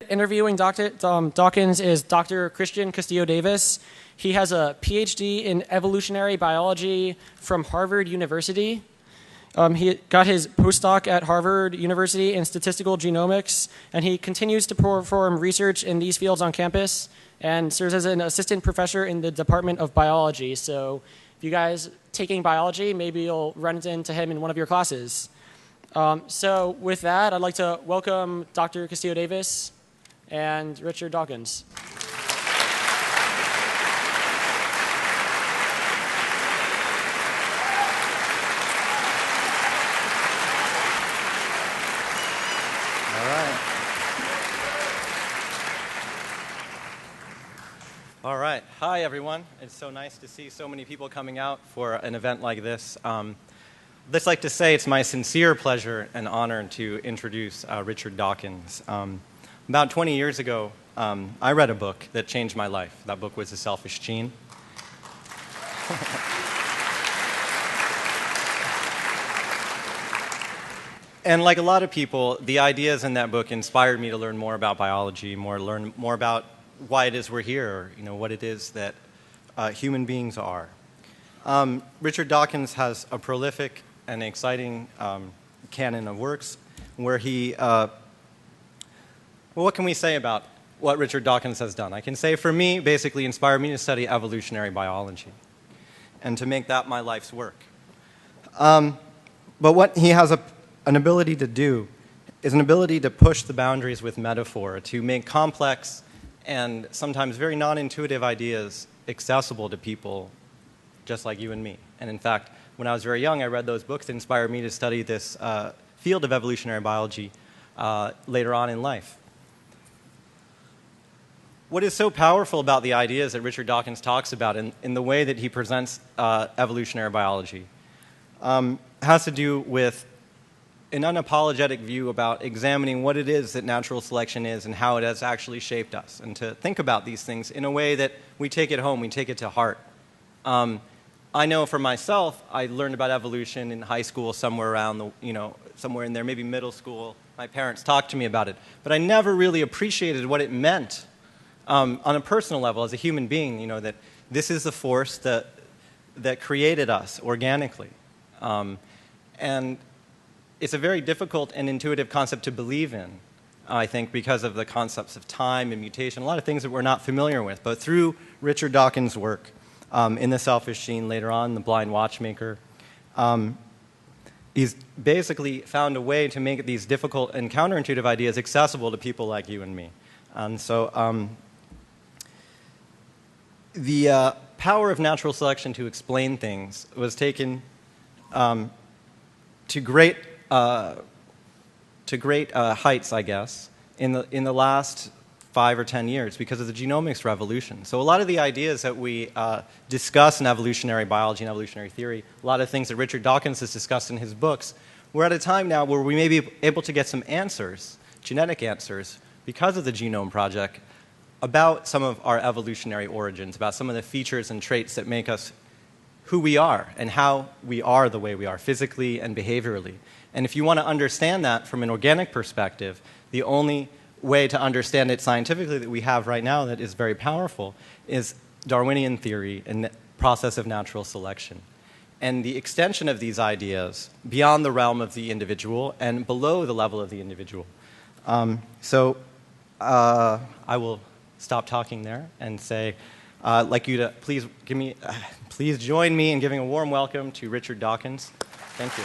Interviewing Dawkins is Dr. Cristian Castillo-Davis. He has a PhD in evolutionary biology from Harvard University. He got his postdoc at Harvard University in statistical genomics, and he continues to perform research in these fields on campus and serves as an assistant professor in the Department of Biology. So if you guys taking biology, maybe you'll run into him in one of your classes. So with that, I'd like to welcome Dr. Castillo-Davis and Richard Dawkins. All right. Hi, everyone. It's so nice to see so many people coming out for an event like this. I'd just like to say it's my sincere pleasure and honor to introduce Richard Dawkins. About 20 years ago, I read a book that changed my life. That book was The Selfish Gene. And like a lot of people, the ideas in that book inspired me to learn more about biology, learn more about why it is we're here, or, what it is that human beings are. Richard Dawkins has a prolific and exciting canon of works where he, what can we say about what Richard Dawkins has done? I can say for me, basically inspired me to study evolutionary biology and to make that my life's work. But what he has an ability to do is an ability to push the boundaries with metaphor, to make complex and sometimes very non-intuitive ideas accessible to people just like you and me. And in fact, when I was very young, I read those books that inspired me to study this field of evolutionary biology later on in life. What is so powerful about the ideas that Richard Dawkins talks about in the way that he presents evolutionary biology has to do with an unapologetic view about examining what it is that natural selection is and how it has actually shaped us, and to think about these things in a way that we take it home, we take it to heart. I know for myself, I learned about evolution in high school, somewhere around somewhere in there, maybe middle school. My parents talked to me about it, but I never really appreciated what it meant on a personal level as a human being. That this is the force that created us organically, and it's a very difficult and intuitive concept to believe in, I think, because of the concepts of time and mutation, a lot of things that we're not familiar with. But through Richard Dawkins' work in The Selfish Gene, later on, The Blind Watchmaker, he's basically found a way to make these difficult and counterintuitive ideas accessible to people like you and me. And so the power of natural selection to explain things was taken to great heights, I guess, in the last 5 or 10 years because of the genomics revolution. So a lot of the ideas that we discuss in evolutionary biology and evolutionary theory, a lot of things that Richard Dawkins has discussed in his books, we're at a time now where we may be able to get some answers, genetic answers, because of the Genome Project, about some of our evolutionary origins, about some of the features and traits that make us who we are and how we are the way we are, physically and behaviorally. And if you want to understand that from an organic perspective, the only way to understand it scientifically that we have right now that is very powerful is Darwinian theory and the process of natural selection. And the extension of these ideas beyond the realm of the individual and below the level of the individual. So I will stop talking there and say, I'd like you to please join me in giving a warm welcome to Richard Dawkins. Thank you.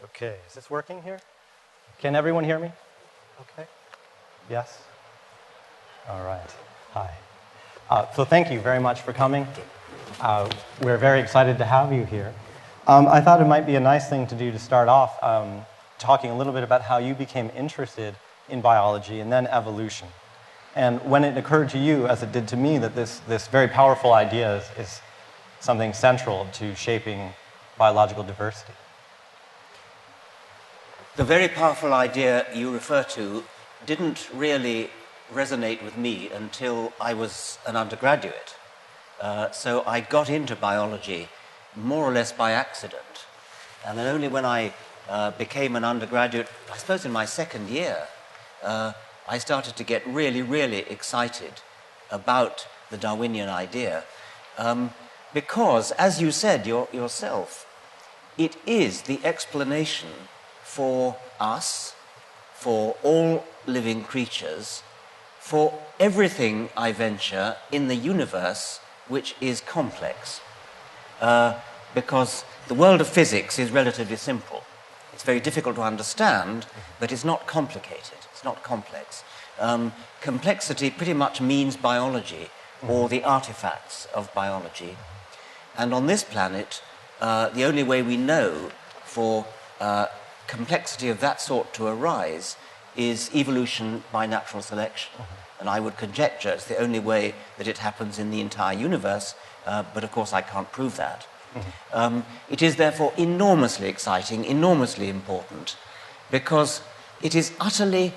Okay, is this working here? Can everyone hear me? Okay. Yes? All right. Hi. So thank you very much for coming. We're very excited to have you here. I thought it might be a nice thing to do to start off talking a little bit about how you became interested in biology and then evolution. And when it occurred to you, as it did to me, that this very powerful idea is something central to shaping biological diversity. The very powerful idea you refer to didn't really resonate with me until I was an undergraduate. So I got into biology more or less by accident. And then only when I became an undergraduate, I suppose in my second year, I started to get really, really excited about the Darwinian idea. Because, as you said yourself, it is the explanation for us, for all living creatures, for everything, I venture, in the universe which is complex. Because the world of physics is relatively simple. It's very difficult to understand, but it's not complicated. It's not complex. Complexity pretty much means biology, or the artifacts of biology. And on this planet, the only way we know for complexity of that sort to arise is evolution by natural selection. And I would conjecture it's the only way that it happens in the entire universe, but of course I can't prove that. It is therefore enormously exciting, enormously important, because it is utterly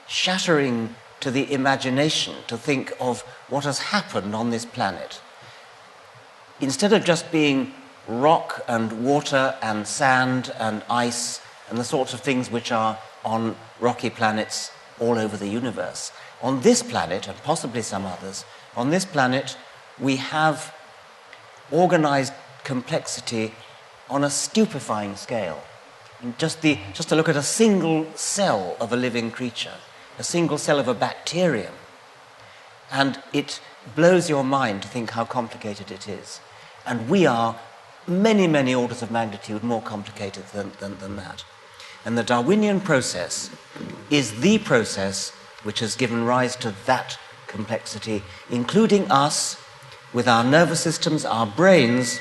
shattering to the imagination to think of what has happened on this planet. Instead of just being rock and water and sand and ice and the sorts of things which are on rocky planets all over the universe, on this planet, and possibly some others, on this planet we have organized complexity on a stupefying scale. And just to look at a single cell of a living creature, a single cell of a bacterium, and it blows your mind to think how complicated it is. And we are many, many orders of magnitude more complicated than that. And the Darwinian process is the process which has given rise to that complexity, including us, with our nervous systems, our brains,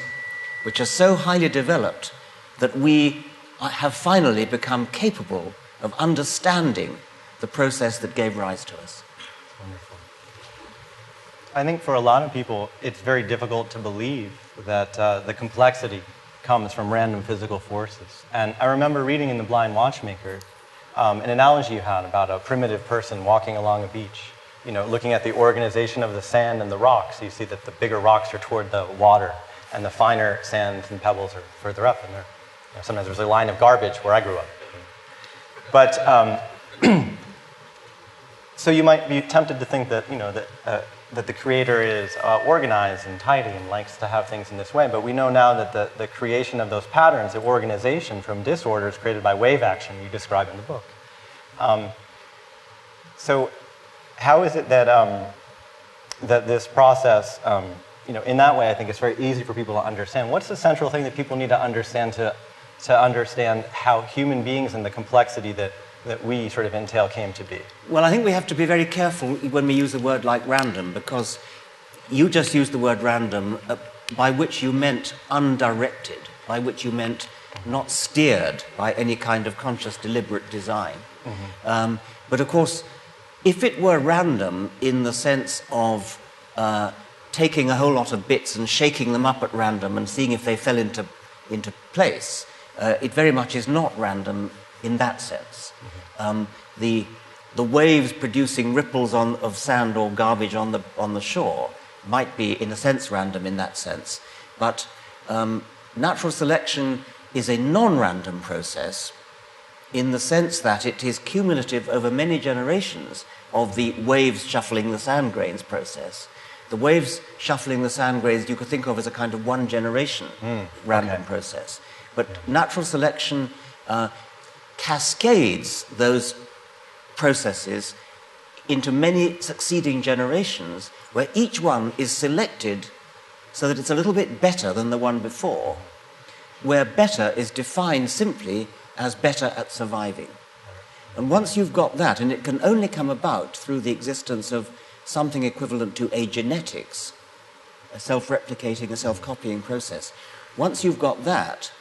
which are so highly developed that we have finally become capable of understanding the process that gave rise to us. Wonderful. I think for a lot of people, it's very difficult to believe that the complexity comes from random physical forces. And I remember reading in The Blind Watchmaker an analogy you had about a primitive person walking along a beach, you know, looking at the organization of the sand and the rocks. You see that the bigger rocks are toward the water, and the finer sands and pebbles are further up. And there, you know, sometimes there's a line of garbage where I grew up. But so you might be tempted to think that, you know, that the creator is organized and tidy and likes to have things in this way. But we know now that the creation of those patterns, the organization from disorder, is created by wave action you describe in the book. So how is it that that this process, you know, in that way, I think it's very easy for people to understand. What's the central thing that people need to understand to understand how human beings and the complexity that we sort of entail came to be? Well, I think we have to be very careful when we use a word like random, because you just used the word random by which you meant undirected, by which you meant not steered by any kind of conscious, deliberate design. Mm-hmm. But of course, if it were random in the sense of taking a whole lot of bits and shaking them up at random and seeing if they fell into place, it very much is not random in that sense. Mm-hmm. The waves producing ripples of sand or garbage on the shore might be, in a sense, random in that sense. But natural selection is a non-random process in the sense that it is cumulative over many generations of the waves shuffling the sand grains process. The waves shuffling the sand grains you could think of as a kind of one generation random process. But natural selection cascades those processes into many succeeding generations where each one is selected so that it's a little bit better than the one before, where better is defined simply as better at surviving. And once you've got that, and it can only come about through the existence of something equivalent to a genetics, a self-replicating, a self-copying process, once you've got that,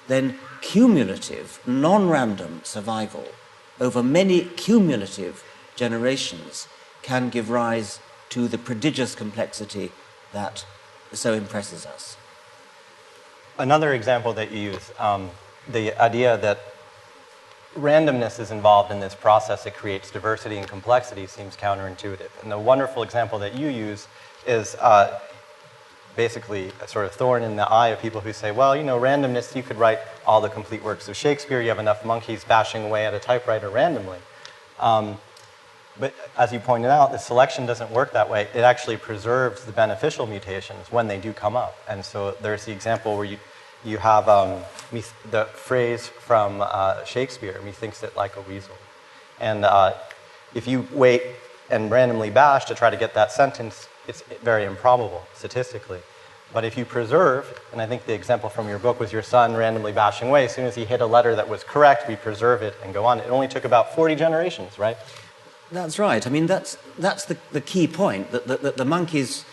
then cumulative, non-random survival over many cumulative generations can give rise to the prodigious complexity that so impresses us. Another example that you use, the idea that randomness is involved in this process that creates diversity and complexity seems counterintuitive. And the wonderful example that you use is basically a sort of thorn in the eye of people who say, well, you know, randomness, you could write all the complete works of Shakespeare, you have enough monkeys bashing away at a typewriter randomly. But as you pointed out, the selection doesn't work that way. It actually preserves the beneficial mutations when they do come up. And so there's the example where you have the phrase from Shakespeare, methinks it like a weasel. And if you wait and randomly bash to try to get that sentence, it's very improbable statistically. But if you preserve, and I think the example from your book was your son randomly bashing away, as soon as he hit a letter that was correct, we preserve it and go on. It only took about 40 generations, right? That's right. I mean, that's the key point, that the monkeys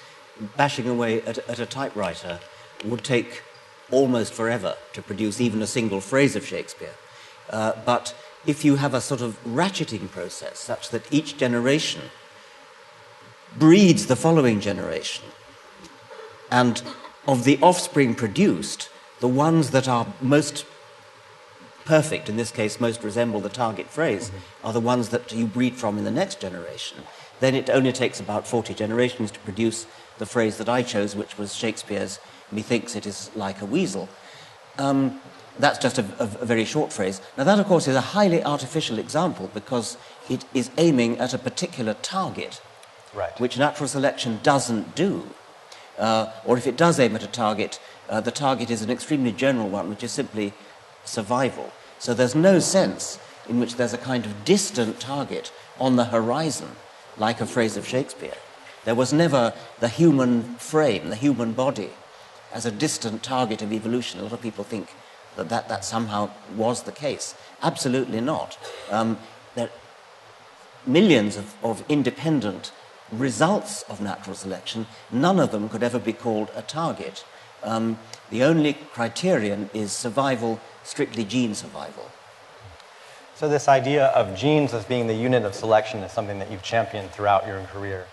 bashing away at a typewriter would take almost forever to produce even a single phrase of Shakespeare. But if you have a sort of ratcheting process such that each generation breeds the following generation, and of the offspring produced, the ones that are most perfect, in this case most resemble the target phrase, are the ones that you breed from in the next generation, then it only takes about 40 generations to produce the phrase that I chose, which was Shakespeare's methinks it is like a weasel. That's just a very short phrase. Now that, of course, is a highly artificial example because it is aiming at a particular target, right, which natural selection doesn't do. Or if it does aim at a target, the target is an extremely general one, which is simply survival. So there's no sense in which there's a kind of distant target on the horizon, like a phrase of Shakespeare. There was never the human frame, the human body, as a distant target of evolution. A lot of people think that somehow was the case. Absolutely not. There are millions of independent results of natural selection. None of them could ever be called a target. The only criterion is survival, strictly gene survival. So this idea of genes as being the unit of selection is something that you've championed throughout your career.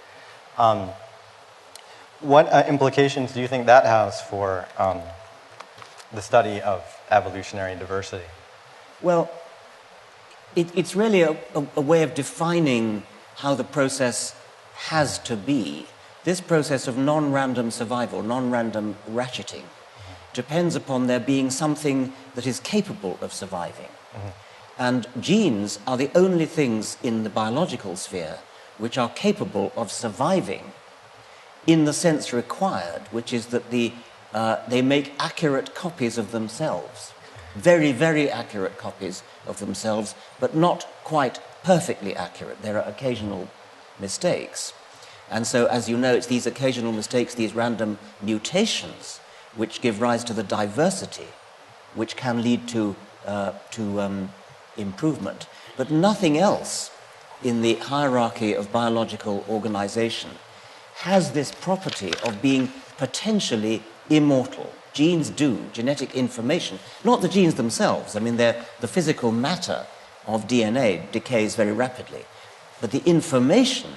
What implications do you think that has for the study of evolutionary diversity? Well, it's really a way of defining how the process has to be. This process of non-random survival, non-random ratcheting, depends upon there being something that is capable of surviving. And genes are the only things in the biological sphere which are capable of surviving in the sense required, which is that they make accurate copies of themselves, very, very accurate copies of themselves, but not quite perfectly accurate. There are occasional mistakes. And so, as you know, it's these occasional mistakes, these random mutations, which give rise to the diversity, which can lead to improvement. But nothing else in the hierarchy of biological organization has this property of being potentially immortal. Genes do, genetic information, not the genes themselves. I mean, the physical matter of DNA decays very rapidly. But the information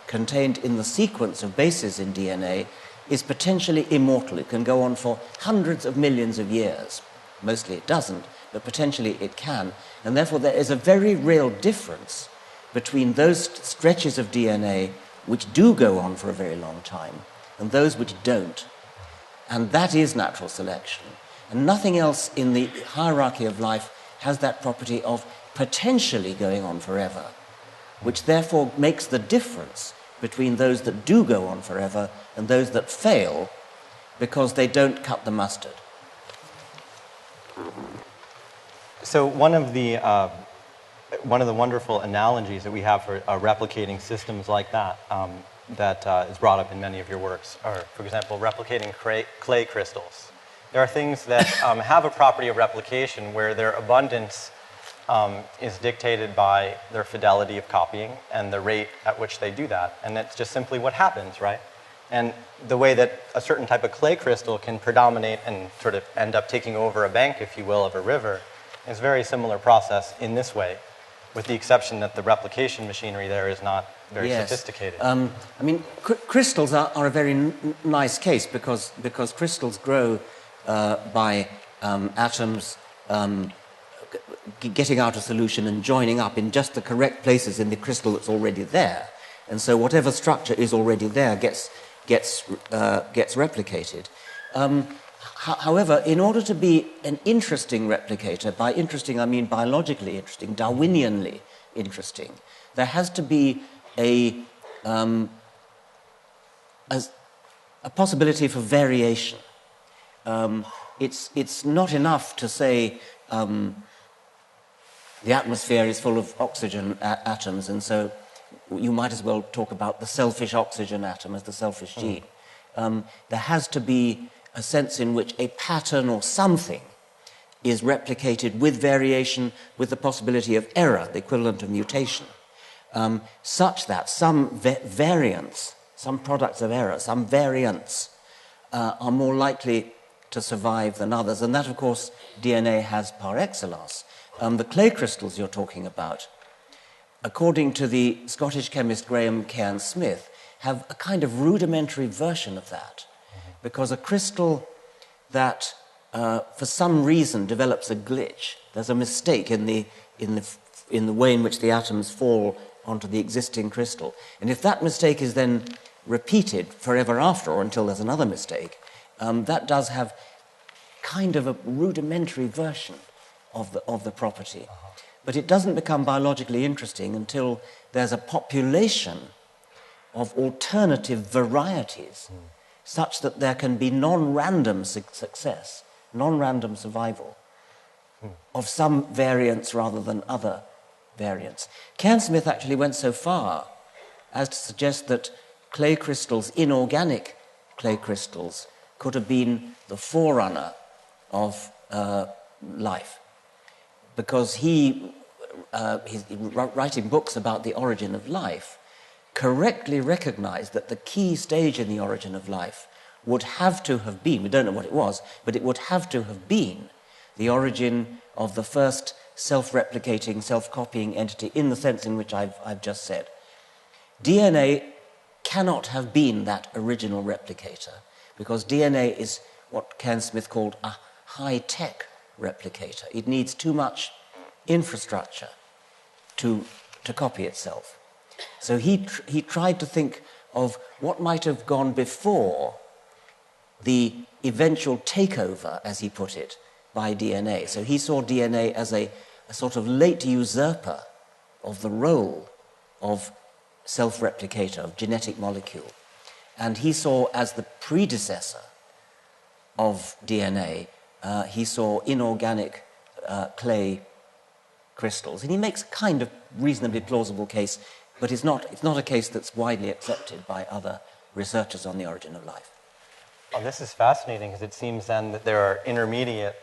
contained in the sequence of bases in DNA is potentially immortal. It can go on for hundreds of millions of years. Mostly it doesn't, but potentially it can. And therefore there is a very real difference between those stretches of DNA which do go on for a very long time and those which don't. And that is natural selection. And nothing else in the hierarchy of life has that property of potentially going on forever, which therefore makes the difference between those that do go on forever and those that fail because they don't cut the mustard. So one of the wonderful analogies that we have for replicating systems like that that is brought up in many of your works are, for example, replicating clay crystals. There are things that have a property of replication where their abundance is dictated by their fidelity of copying and the rate at which they do that. And that's just simply what happens, right? And the way that a certain type of clay crystal can predominate and sort of end up taking over a bank, if you will, of a river is a very similar process in this way, with the exception that the replication machinery there is not very sophisticated. I mean, crystals are a very nice case because crystals grow by atoms getting out a solution and joining up in just the correct places in the crystal that's already there. And so whatever structure is already there gets replicated. However, in order to be an interesting replicator, by interesting I mean biologically interesting, Darwinianly interesting, there has to be a possibility for variation. It's not enough to say the atmosphere is full of oxygen atoms, and so you might as well talk about the selfish oxygen atom as the selfish gene. There has to be a sense in which a pattern or something is replicated with variation, with the possibility of error, the equivalent of mutation, such that some variants, some products of error, some variants are more likely to survive than others. And that, of course, DNA has par excellence. The clay crystals you're talking about, according to the Scottish chemist Graham Cairns Smith, have a kind of rudimentary version of that. Because a crystal that, for some reason, develops a glitch, there's a mistake in the way in which the atoms fall onto the existing crystal. And if that mistake is then repeated forever after, or until there's another mistake, that does have kind of a rudimentary version of the property. But it doesn't become biologically interesting until there's a population of alternative varieties such that there can be non-random success, non-random survival of some variants rather than other variants. Cairns Smith actually went so far as to suggest that clay crystals, inorganic clay crystals, could have been the forerunner of life, because he's writing books about the origin of life, correctly recognized that the key stage in the origin of life would have to have been, we don't know what it was, but it would have to have been the origin of the first self-replicating, self-copying entity in the sense in which I've just said. DNA cannot have been that original replicator, because DNA is what Cairns Smith called a high-tech replicator. It needs too much infrastructure to copy itself. So he tried to think of what might have gone before the eventual takeover, as he put it, by DNA. So he saw DNA as a sort of late usurper of the role of self-replicator, of genetic molecule. And he saw as the predecessor of DNA, he saw inorganic clay crystals. And he makes a kind of reasonably plausible case, but it's not a case that's widely accepted by other researchers on the origin of life. Well, this is fascinating, because it seems then that there are intermediate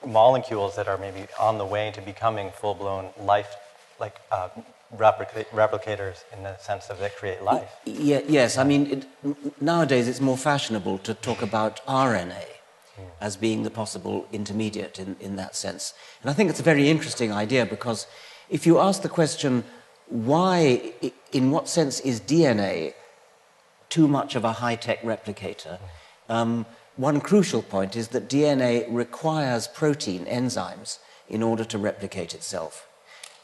molecules that are maybe on the way to becoming full-blown life, like replicators in the sense of that create life. Yes, I mean, nowadays it's more fashionable to talk about RNA as being the possible intermediate in that sense. And I think it's a very interesting idea, because if you ask the question, why, in what sense is DNA too much of a high-tech replicator? One crucial point is that DNA requires protein enzymes in order to replicate itself.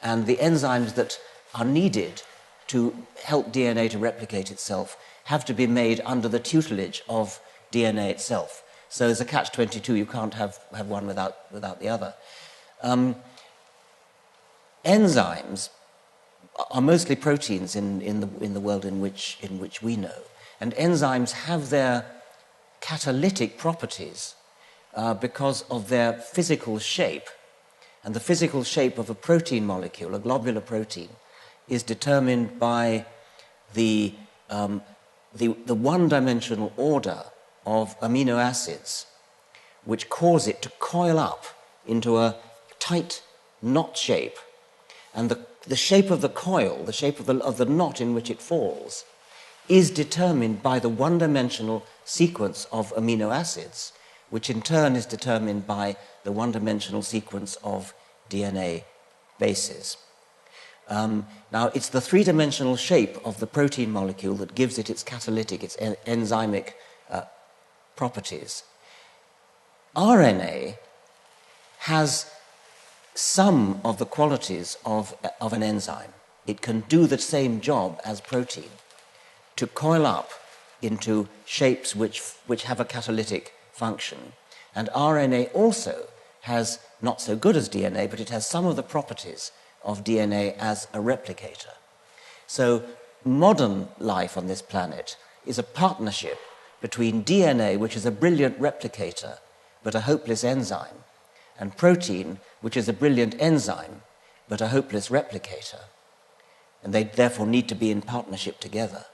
And the enzymes that are needed to help DNA to replicate itself have to be made under the tutelage of DNA itself. So there's a catch-22, you can't have one without the other. Enzymes are mostly proteins in the world in which we know. And enzymes have their catalytic properties because of their physical shape. And the physical shape of a protein molecule, a globular protein, is determined by the one-dimensional order of amino acids, which cause it to coil up into a tight knot shape. And the shape of the coil, the shape of the knot in which it falls, is determined by the one-dimensional sequence of amino acids, which in turn is determined by the one-dimensional sequence of DNA bases. Now, it's the three-dimensional shape of the protein molecule that gives it its catalytic, its enzymic properties. RNA has some of the qualities of an enzyme. It can do the same job as protein, to coil up into shapes which have a catalytic function. And RNA also has, not so good as DNA, but it has some of the properties of DNA as a replicator. So modern life on this planet is a partnership between DNA, which is a brilliant replicator, but a hopeless enzyme, and protein, which is a brilliant enzyme, but a hopeless replicator. And they therefore need to be in partnership together.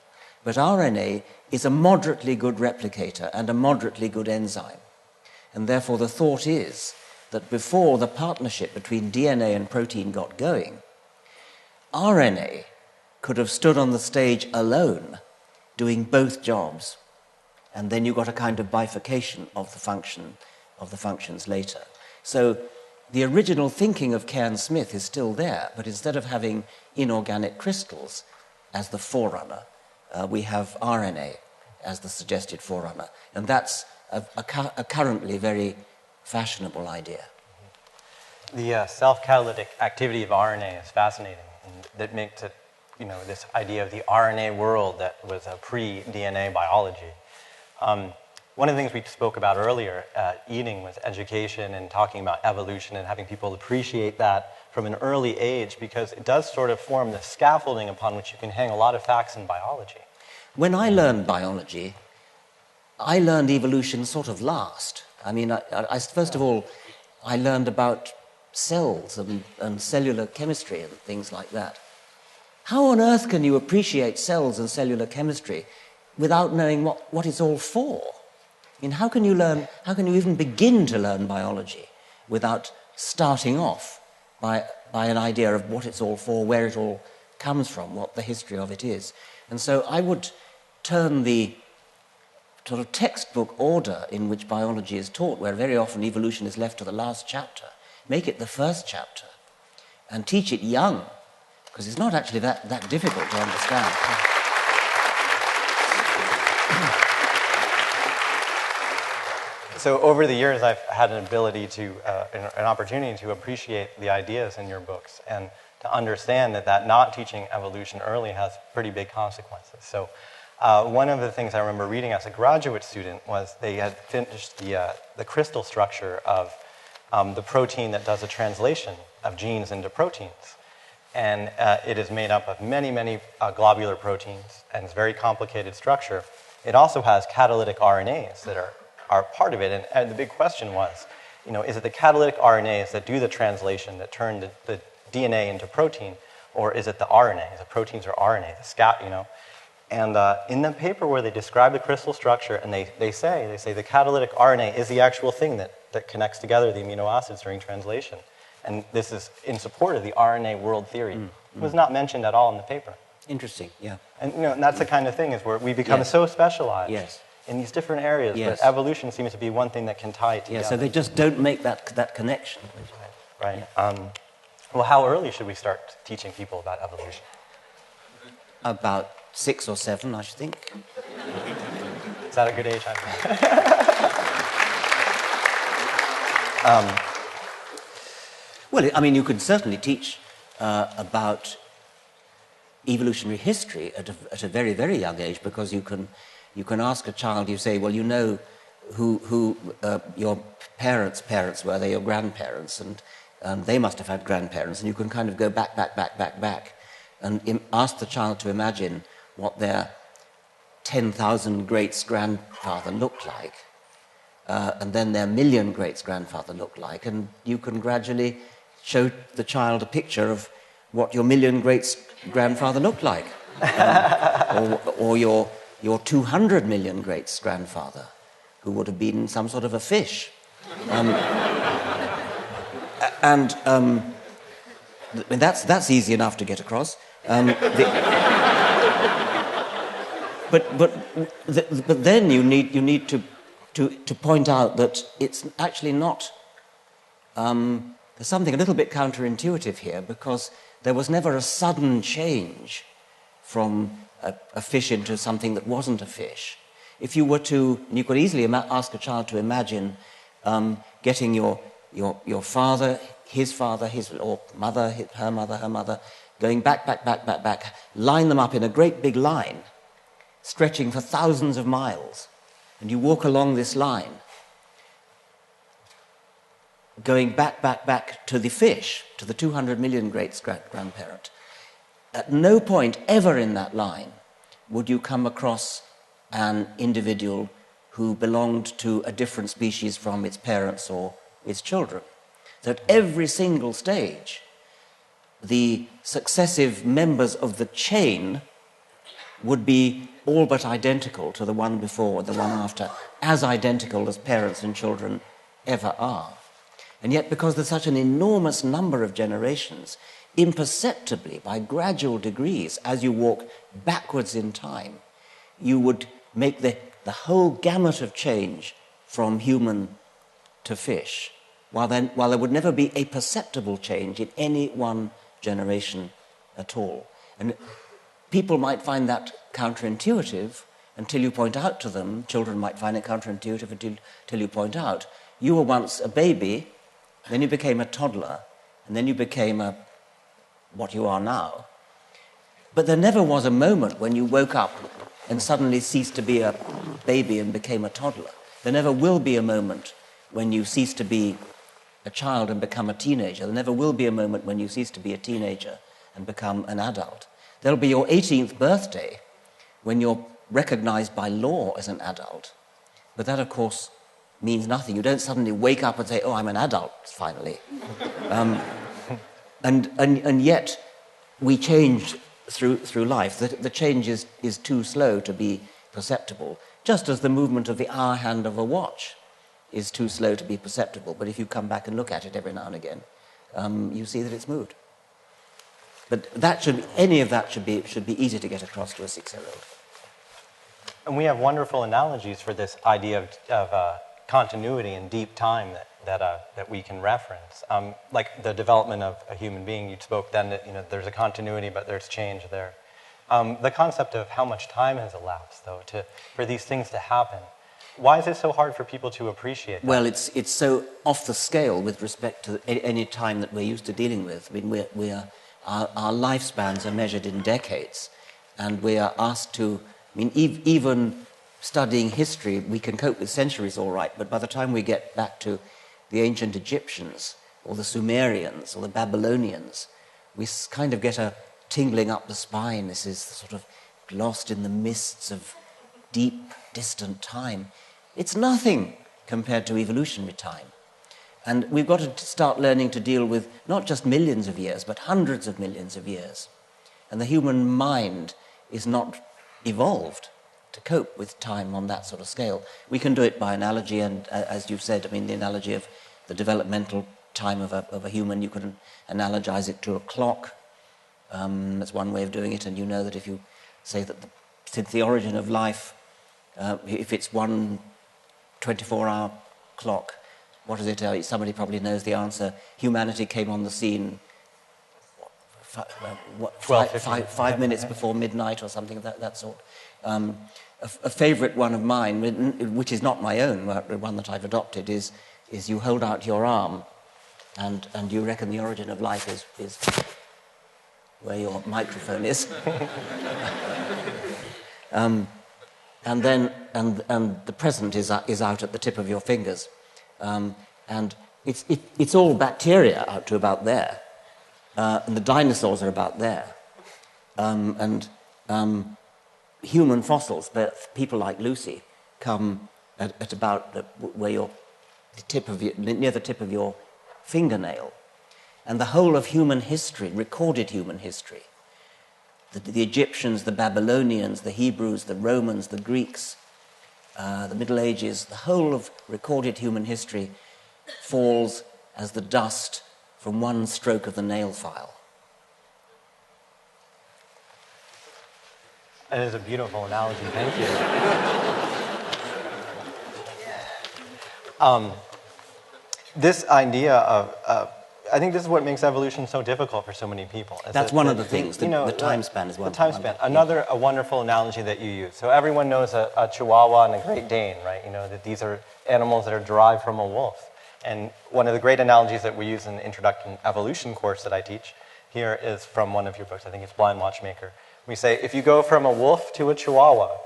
But RNA is a moderately good replicator and a moderately good enzyme. And therefore the thought is that before the partnership between DNA and protein got going, RNA could have stood on the stage alone, doing both jobs. And then you got a kind of bifurcation of the functions later. So the original thinking of Cairns-Smith is still there, but instead of having inorganic crystals as the forerunner, we have RNA as the suggested forerunner. And that's a currently very fashionable idea. The self-catalytic activity of RNA is fascinating. And that makes it, this idea of the RNA world that was a pre-DNA biology. One of the things we spoke about earlier, eating, was education and talking about evolution and having people appreciate that from an early age, because it does sort of form the scaffolding upon which you can hang a lot of facts in biology. When I learned biology, I learned evolution sort of last. I mean, first of all, I learned about cells and cellular chemistry and things like that. How on earth can you appreciate cells and cellular chemistry without knowing what it's all for? I mean, how can you even begin to learn biology without starting off by an idea of what it's all for, where it all comes from, what the history of it is? And so I would turn the sort of textbook order in which biology is taught, where very often evolution is left to the last chapter, make it the first chapter and teach it young, because it's not actually that difficult to understand. So over the years, I've had an ability to, an opportunity to appreciate the ideas in your books and to understand that not teaching evolution early has pretty big consequences. So one of the things I remember reading as a graduate student was they had finished the crystal structure of the protein that does a translation of genes into proteins. And it is made up of many, many globular proteins, and it's a very complicated structure. It also has catalytic RNAs that are part of it. And the big question was, is it the catalytic RNAs that do the translation, that turn the DNA into protein, or is it the RNA? The proteins are RNA, the scat, And in the paper where they describe the crystal structure, and they say the catalytic RNA is the actual thing that connects together the amino acids during translation. And this is in support of the RNA world theory. It was not mentioned at all in the paper. Interesting, yeah. And and that's the kind of thing is where we become so specialized in these different areas, but evolution seems to be one thing that can tie it together. Yeah, so they just don't make that connection. Right. Well, how early should we start teaching people about evolution? About 6 or 7, I should think. Is that a good age? Well, I mean, you can certainly teach about evolutionary history at a very, very young age, because you can ask a child, you say, well, you know who your parents were, they're your grandparents, and they must have had grandparents, and you can kind of go back, and ask the child to imagine what their 10,000 greats-grandfather looked like, and then their million greats-grandfather looked like, and you can gradually show the child a picture of what your million greats-grandfather looked like, or your 200 million greats-grandfather, who would have been some sort of a fish. That's easy enough to get across. But then you need to point out that it's actually not. There's something a little bit counterintuitive here, because there was never a sudden change from a fish into something that wasn't a fish. If you were to, you could easily ask a child to imagine getting your father, his father, or mother, her mother, going back, line them up in a great big line, stretching for thousands of miles. And you walk along this line, going back to the fish, to the 200 million great-grandparent. At no point ever in that line would you come across an individual who belonged to a different species from its parents or its children. So at every single stage, the successive members of the chain would be all but identical to the one before or the one after, as identical as parents and children ever are. And yet, because there's such an enormous number of generations, imperceptibly, by gradual degrees, as you walk backwards in time, you would make the whole gamut of change from human to fish, while there would never be a perceptible change in any one generation at all. And people might find that counterintuitive until you point out to them, children might find it counterintuitive until you point out, you were once a baby, then you became a toddler, and then you became what you are now. But there never was a moment when you woke up and suddenly ceased to be a baby and became a toddler. There never will be a moment when you cease to be a child and become a teenager. There never will be a moment when you cease to be a teenager and become an adult. There'll be your 18th birthday when you're recognized by law as an adult. But that, of course, means nothing. You don't suddenly wake up and say, oh, I'm an adult, finally. And yet, we change through life. The change is too slow to be perceptible, just as the movement of the hour hand of a watch is too slow to be perceptible. But if you come back and look at it every now and again, you see that it's moved. But any of that should be easy to get across to a 6-year-old. And we have wonderful analogies for this idea of continuity and deep time that we can reference. Like the development of a human being, you spoke then that there's a continuity, but there's change there. The concept of how much time has elapsed, though, for these things to happen. Why is it so hard for people to appreciate that? Well, it's so off the scale with respect to any time that we're used to dealing with. I mean, our lifespans are measured in decades, and we are asked to, even studying history, we can cope with centuries all right, but by the time we get back to the ancient Egyptians, or the Sumerians, or the Babylonians, we kind of get a tingling up the spine. This is sort of lost in the mists of deep, distant time. It's nothing compared to evolutionary time. And we've got to start learning to deal with not just millions of years, but hundreds of millions of years. And the human mind is not evolved to cope with time on that sort of scale. We can do it by analogy, and as you've said, the analogy of the developmental time of a human, you can analogize it to a clock. That's one way of doing it, and you know that if you say that since the origin of life, if it's one 24-hour clock, what does it tell you? Somebody probably knows the answer. Humanity came on the scene 5 minutes before midnight or something of that sort. A favourite one of mine, which is not my own, one that I've adopted, is you hold out your arm and you reckon the origin of life is where your microphone is. And the present is out at the tip of your fingers. And it's all bacteria out to about there. And the dinosaurs are about there. Human fossils, but people like Lucy, come at about near the tip of your fingernail. And the whole of human history, recorded human history, the Egyptians, the Babylonians, the Hebrews, the Romans, the Greeks, the Middle Ages, the whole of recorded human history falls as the dust from one stroke of the nail file. That is a beautiful analogy, thank you. This idea of, I think this is what makes evolution so difficult for so many people. That's one of the things, the time span is one. The time span. Another wonderful analogy that you use. So everyone knows a Chihuahua and a Great Dane, right? That these are animals that are derived from a wolf. And one of the great analogies that we use in the Introduction to Evolution course that I teach here is from one of your books. I think it's Blind Watchmaker. We say, if you go from a wolf to a chihuahua,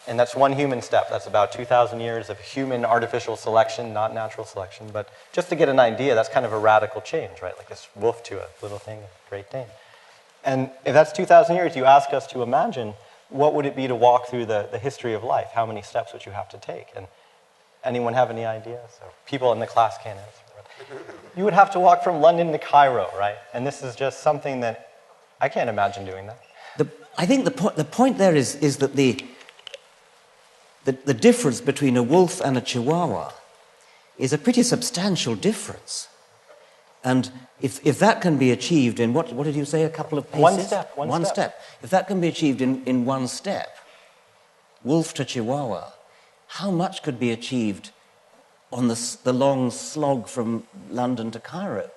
and that's one human step. That's about 2,000 years of human artificial selection, not natural selection. But just to get an idea, that's kind of a radical change, right? Like this wolf to a little thing, a Great Dane. And if that's 2,000 years, you ask us to imagine, what would it be to walk through the history of life? How many steps would you have to take? And anyone have any ideas? Or people in the class can't answer. You would have to walk from London to Cairo, right? And this is just something that I can't imagine doing that. I think the point there is that the difference between a wolf and a chihuahua is a pretty substantial difference. And if that can be achieved in, what did you say, a couple of paces? One step. If that can be achieved in one step, wolf to chihuahua, how much could be achieved on the long slog from London to Cairo?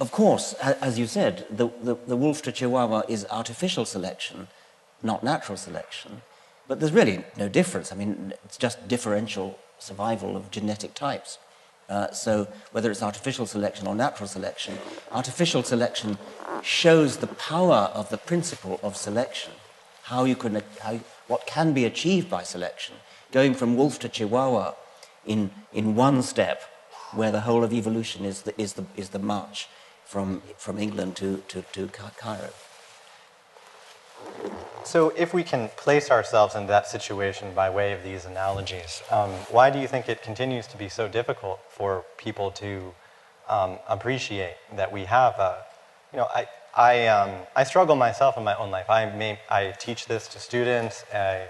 Of course, as you said, the wolf to chihuahua is artificial selection, not natural selection. But there's really no difference. I mean, it's just differential survival of genetic types. So whether it's artificial selection or natural selection, artificial selection shows the power of the principle of selection, what can be achieved by selection, going from wolf to chihuahua in one step, where the whole of evolution is the march from England to Cairo. So if we can place ourselves in that situation by way of these analogies, why do you think it continues to be so difficult for people to appreciate that we have I struggle myself in my own life. I teach this to students, and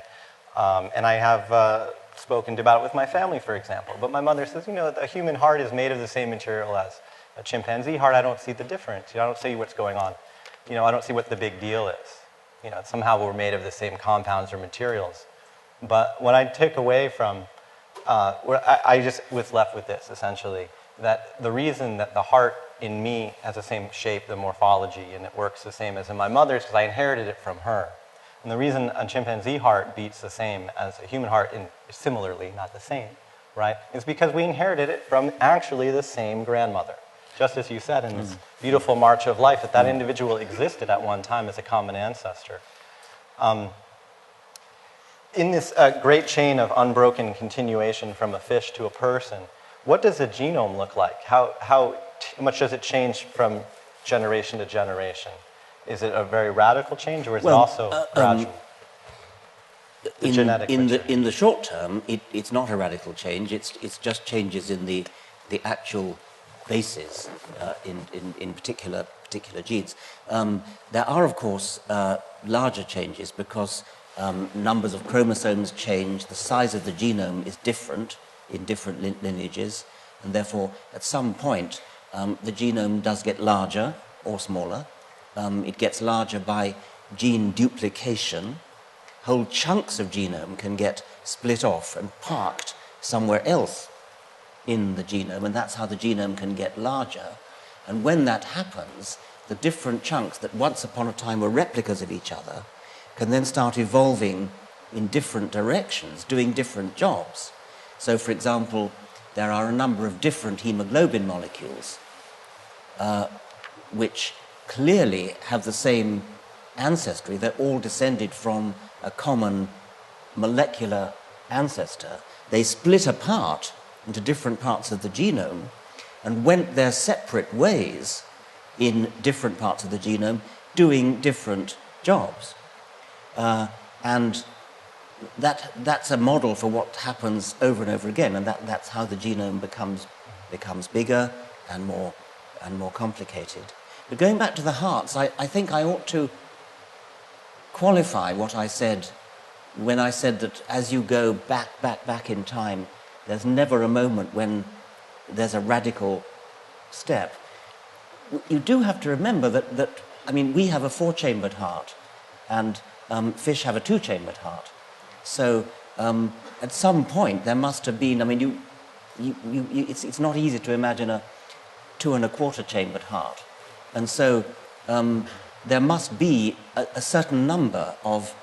I have spoken about it with my family, for example. But my mother says, the human heart is made of the same material as a chimpanzee heart. I don't see the difference. I don't see what's going on. I don't see what the big deal is. Somehow we're made of the same compounds or materials. But what I took away from, I just was left with this, essentially, that the reason that the heart in me has the same shape, the morphology, and it works the same as in my mother's, because I inherited it from her. And the reason a chimpanzee heart beats the same as a human heart, similarly, not the same, right, is because we inherited it from actually the same grandmother. Just as you said in this beautiful march of life, that individual existed at one time as a common ancestor. In this great chain of unbroken continuation from a fish to a person, what does a genome look like? How much does it change from generation to generation? Is it a very radical change, or is it also gradual? In the short term, it's not a radical change. It's just changes in the actual bases in particular genes. There are, of course, larger changes because numbers of chromosomes change, the size of the genome is different in different lineages, and therefore, at some point, the genome does get larger or smaller. It gets larger by gene duplication. Whole chunks of genome can get split off and parked somewhere else in the genome, and that's how the genome can get larger. And when that happens, the different chunks that once upon a time were replicas of each other can then start evolving in different directions, doing different jobs. So, for example, there are a number of different hemoglobin molecules which clearly have the same ancestry. They're all descended from a common molecular ancestor. They split apart into different parts of the genome and went their separate ways in different parts of the genome, doing different jobs. And that's a model for what happens over and over again, and that's how the genome becomes bigger and more complicated. But going back to the hearts, I think I ought to qualify what I said when I said that as you go back in time, there's never a moment when there's a radical step. You do have to remember that we have a 4-chambered heart, and fish have a 2-chambered heart. So at some point there must have been. It's not easy to imagine a 2 1/4 chambered heart, and so there must be a certain number of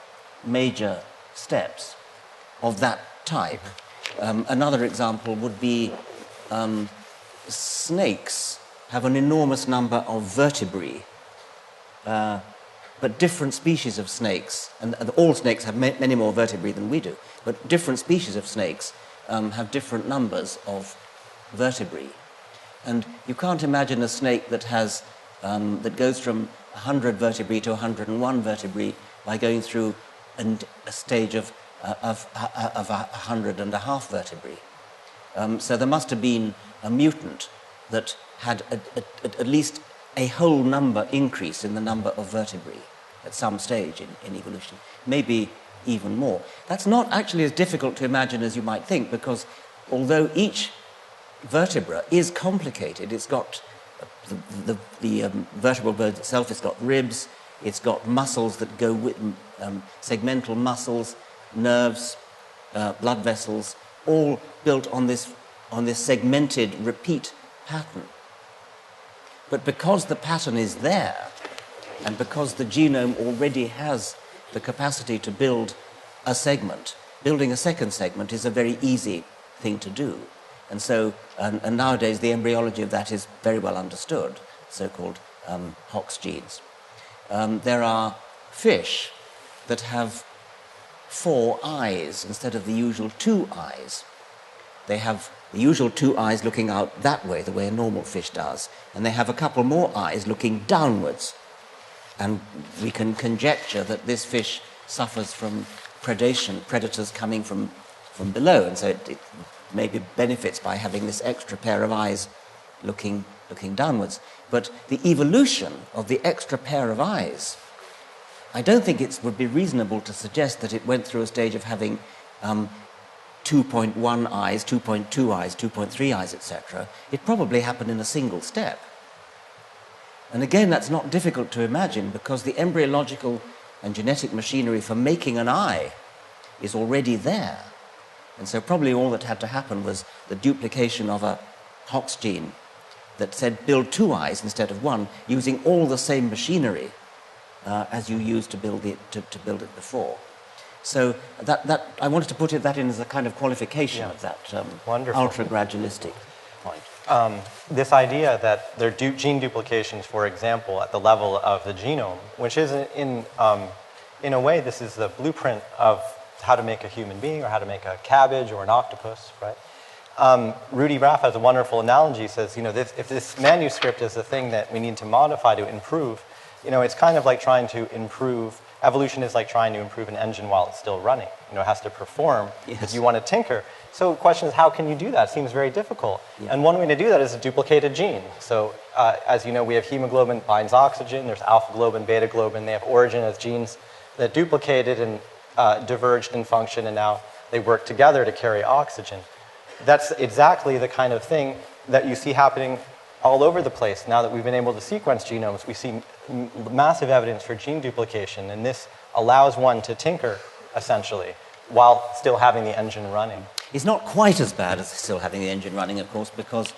major steps of that type. Another example would be snakes have an enormous number of vertebrae, but different species of snakes, and all snakes have many more vertebrae than we do, but different species of snakes have different numbers of vertebrae. And you can't imagine a snake that has that goes from 100 vertebrae to 101 vertebrae by going through a stage of 100 and a half vertebrae. So there must have been a mutant that had at least a whole number increase in the number of vertebrae at some stage in evolution, maybe even more. That's not actually as difficult to imagine as you might think, because although each vertebra is complicated, it's got the vertebral bird itself, it's got ribs, it's got muscles that go with segmental muscles, nerves, blood vessels, all built on this segmented repeat pattern. But because the pattern is there, and because the genome already has the capacity to build a segment, building a second segment is a very easy thing to do. And so, and nowadays the embryology of that is very well understood, so-called Hox genes. There are fish that have 4 eyes instead of the usual 2 eyes. They have the usual 2 eyes looking out that way, the way a normal fish does, and they have a couple more eyes looking downwards. And we can conjecture that this fish suffers from predation, predators coming from below, and so it maybe benefits by having this extra pair of eyes looking downwards. But the evolution of the extra pair of eyes, I don't think it would be reasonable to suggest that it went through a stage of having 2.1 eyes, 2.2 eyes, 2.3 eyes, etc. It probably happened in a single step. And again, that's not difficult to imagine, because the embryological and genetic machinery for making an eye is already there. And so probably all that had to happen was the duplication of a Hox gene that said build 2 eyes instead of 1, using all the same machinery as you used to build it before. So that I wanted to put that in as a kind of qualification of that ultra-gradualistic point. This idea that there are gene duplications, for example, at the level of the genome, which is in a way, this is the blueprint of how to make a human being or how to make a cabbage or an octopus, right? Rudy Raff has a wonderful analogy. He says, if this manuscript is the thing that we need to modify to improve, it's kind of like trying to improve. Evolution is like trying to improve an engine while it's still running. It has to perform because you want to tinker. So the question is, how can you do that? It seems very difficult. Yeah. And one way to do that is a duplicated gene. So as you know, we have hemoglobin binds oxygen. There's alpha globin, beta globin. They have origin as genes that duplicated and diverged in function, and now they work together to carry oxygen. That's exactly the kind of thing that you see happening all over the place. Now that we've been able to sequence genomes, we see massive evidence for gene duplication, and this allows one to tinker, essentially, while still having the engine running. It's not quite as bad as still having the engine running, of course, because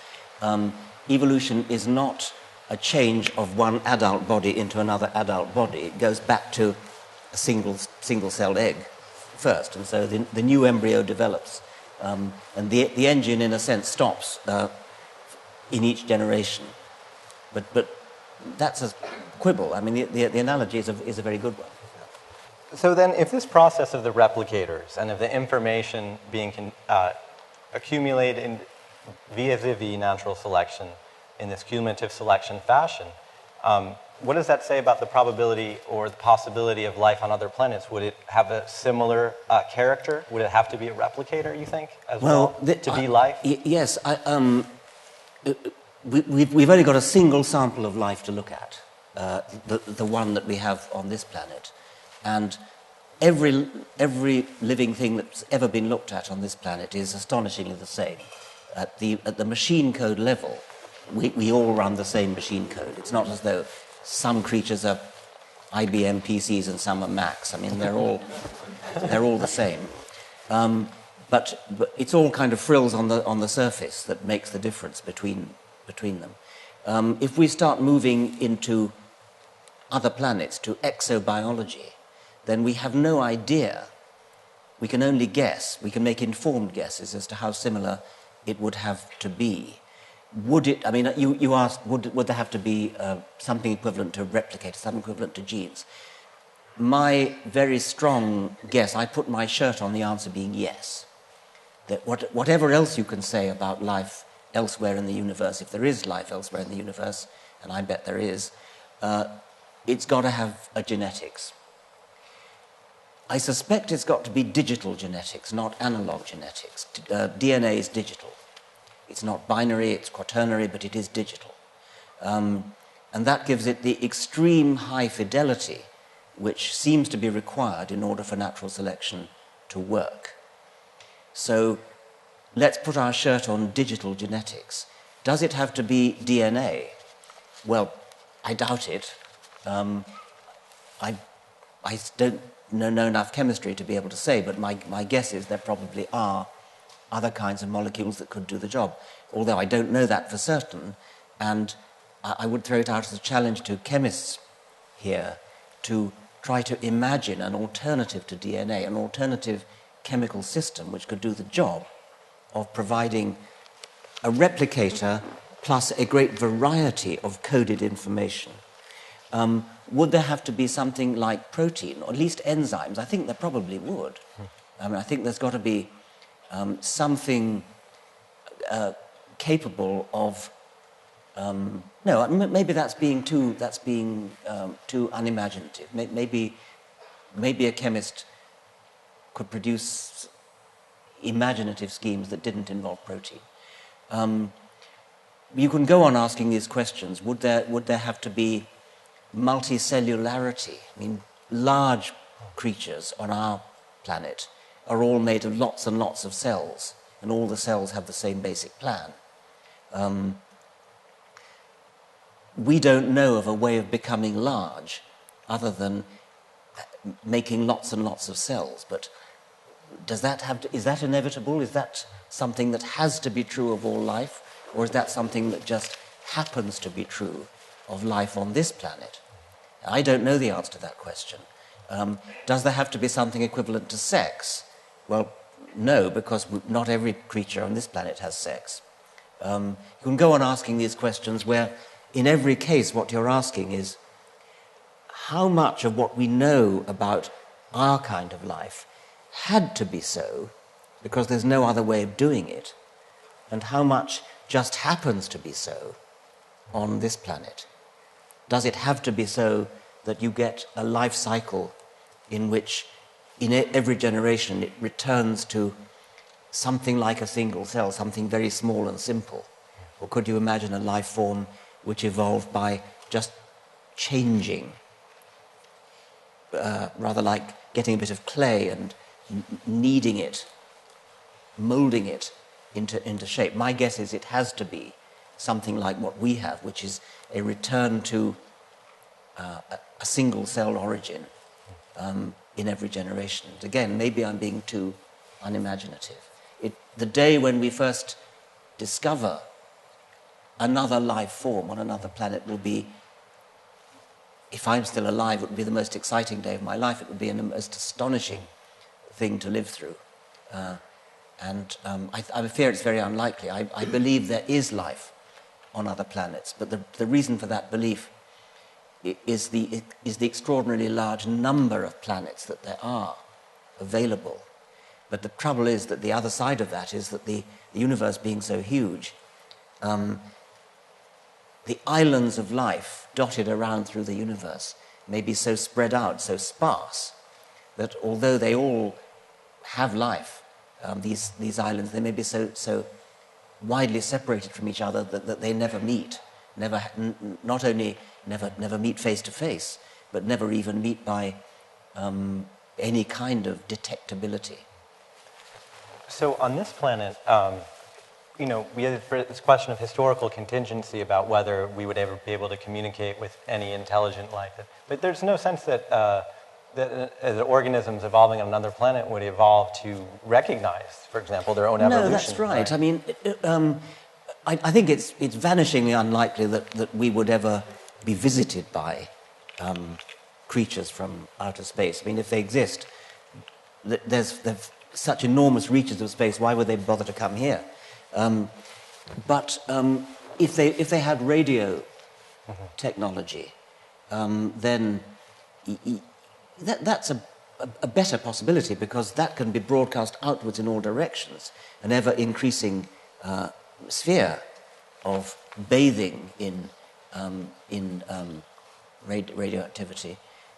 evolution is not a change of one adult body into another adult body. It goes back to a single-celled egg first, and so the new embryo develops. And the engine, in a sense, stops in each generation. But that's a quibble. I mean, the analogy is a very good one. So then, if this process of the replicators and of the information being accumulated via natural selection in this cumulative selection fashion, what does that say about the probability or the possibility of life on other planets? Would it have a similar character? Would it have to be a replicator, you think, as well to be life? Yes. We've only got a single sample of life to look at, the one that we have on this planet. And every living thing that's ever been looked at on this planet is astonishingly the same. At the machine code level, we all run the same machine code. It's not as though some creatures are IBM PCs and some are Macs. I mean, they're all the same. But it's all kind of frills on the surface that makes the difference between them. If we start moving into other planets, to exobiology, then we have no idea we can only guess. We can make informed guesses as to how similar it would have to be. Would it, I mean, you asked, would there have to be something equivalent to replicators, something equivalent to genes? My very strong guess, I put my shirt on the answer being yes. That whatever else you can say about life elsewhere in the universe, if there is life elsewhere in the universe, and I bet there is, it's got to have a genetics. I suspect it's got to be digital genetics, not analog genetics. DNA is digital. It's not binary, it's quaternary, but it is digital. And that gives it the extreme high fidelity which seems to be required in order for natural selection to work. So let's put our shirt on digital genetics. Does it have to be DNA? Well, I doubt it. I don't know enough chemistry to be able to say, but my guess is there probably are other kinds of molecules that could do the job, although I don't know that for certain, and I would throw it out as a challenge to chemists here to try to imagine an alternative to DNA, an alternative chemical system which could do the job of providing a replicator plus a great variety of coded information. Would there have to be something like protein, or at least enzymes? I think there probably would. I mean, I think there's got to be something capable of. No, maybe that's being too unimaginative. Maybe a chemist could produce imaginative schemes that didn't involve protein. You can go on asking these questions. Would there have to be multicellularity? I mean, large creatures on our planet are all made of lots and lots of cells, and all the cells have the same basic plan. We don't know of a way of becoming large other than making lots and lots of cells, but is that inevitable? Is that something that has to be true of all life, or is that something that just happens to be true of life on this planet? I don't know the answer to that question. Does there have to be something equivalent to sex? Well, no, because not every creature on this planet has sex. You can go on asking these questions where, in every case, what you're asking is, how much of what we know about our kind of life had to be so because there's no other way of doing it, and how much just happens to be so on this planet? Does it have to be so that you get a life cycle in which in every generation it returns to something like a single cell, something very small and simple? Or could you imagine a life form which evolved by just changing, rather like getting a bit of clay and kneading it, moulding it into shape? My guess is it has to be something like what we have, which is a return to a single cell origin in every generation. And again, maybe I'm being too unimaginative. The day when we first discover another life form on another planet will be, if I'm still alive, it would be the most exciting day of my life. It would be the most astonishing thing to live through. I fear it's very unlikely. I believe there is life on other planets, but the reason for that belief is the extraordinarily large number of planets that there are available. But the trouble is that the other side of that is that the universe being so huge, the islands of life dotted around through the universe may be so spread out, so sparse, that although they all have life, these islands, they may be so widely separated from each other that they never meet, not only never meet face to face, but never even meet by any kind of detectability. So on this planet, we have this question of historical contingency about whether we would ever be able to communicate with any intelligent life. But there's no sense that that organisms evolving on another planet would evolve to recognize, for example, their own evolution. No, that's right. I mean, I think it's vanishingly unlikely that we would ever be visited by creatures from outer space. I mean, if they exist, there's such enormous reaches of space. Why would they bother to come here? But if they had radio technology, then that's a better possibility, because that can be broadcast outwards in all directions, an ever-increasing sphere of bathing in radioactivity.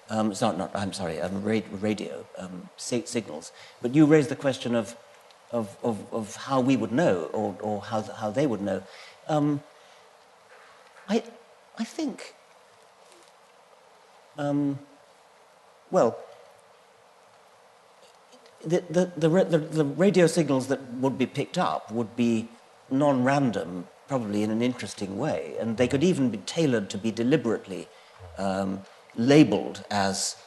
Radio signals. But you raised the question of how we would know, or how they would know. I think, well, the radio signals that would be picked up would be non-random, probably in an interesting way, and they could even be tailored to be deliberately labeled as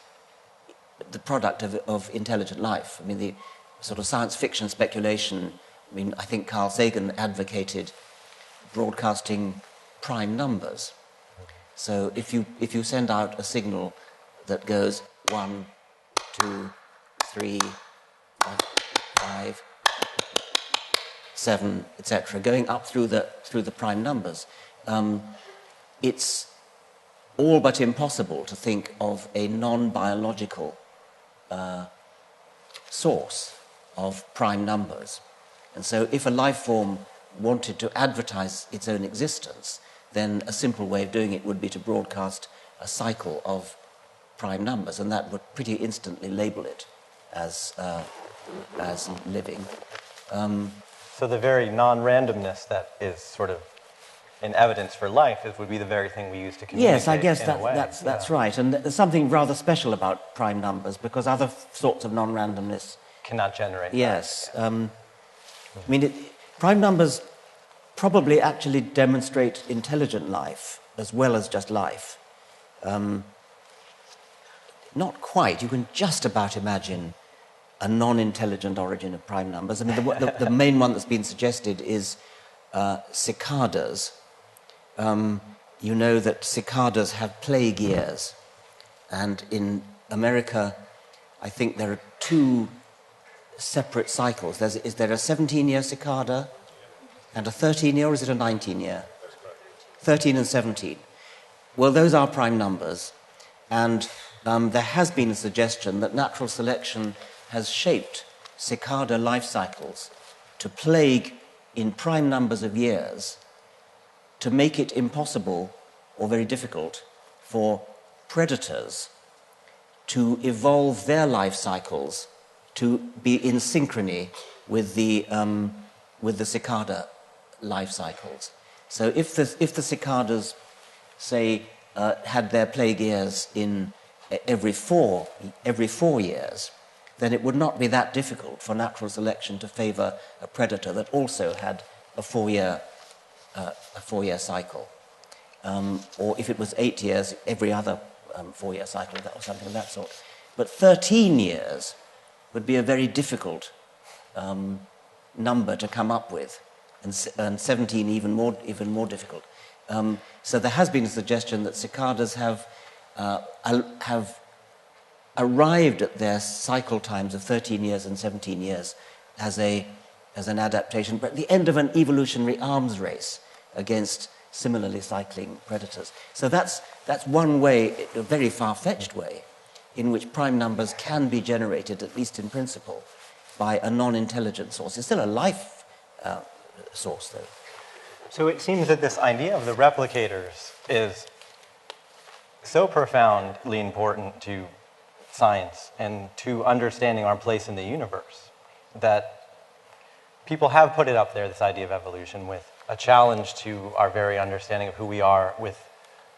the product of intelligent life. I mean, the sort of science fiction speculation, I mean, I think Carl Sagan advocated broadcasting prime numbers. So if you send out a signal that goes 1, 2, 3, 5, 7, etc., going up through the prime numbers, it's all but impossible to think of a non-biological source of prime numbers. And so if a life form wanted to advertise its own existence, then a simple way of doing it would be to broadcast a cycle of prime numbers, and that would pretty instantly label it as living. So the very non-randomness that is sort of in evidence for life would be the very thing we use to communicate. Yes, I guess that's right. And there's something rather special about prime numbers, because other sorts of non-randomness cannot generate. Yes. I mean, prime numbers probably actually demonstrate intelligent life as well as just life. Not quite. You can just about imagine a non-intelligent origin of prime numbers. I mean, the main one that's been suggested is cicadas. You know that cicadas have plague years, and in America, I think there are 2 separate cycles. Is there a 17-year cicada and a 13-year, or is it a 19-year? 13 and 17. Well, those are prime numbers, and there has been a suggestion that natural selection has shaped cicada life cycles to plague in prime numbers of years, to make it impossible or very difficult for predators to evolve their life cycles to be in synchrony with the cicada life cycles. So if the cicadas, say, had their plague years in every four years, then it would not be that difficult for natural selection to favour a predator that also had a 4-year cycle. Or if it was 8 years, every other 4-year cycle, or something of that sort. But 13 years would be a very difficult number to come up with, and 17 even more difficult. So there has been a suggestion that cicadas have arrived at their cycle times of 13 years and 17 years as an adaptation, but at the end of an evolutionary arms race against similarly cycling predators. So that's one way, a very far-fetched way, in which prime numbers can be generated, at least in principle, by a non-intelligent source. It's still a life source, though. So it seems that this idea of the replicators is so profoundly important to science and to understanding our place in the universe that people have put it up there, this idea of evolution, with a challenge to our very understanding of who we are, with,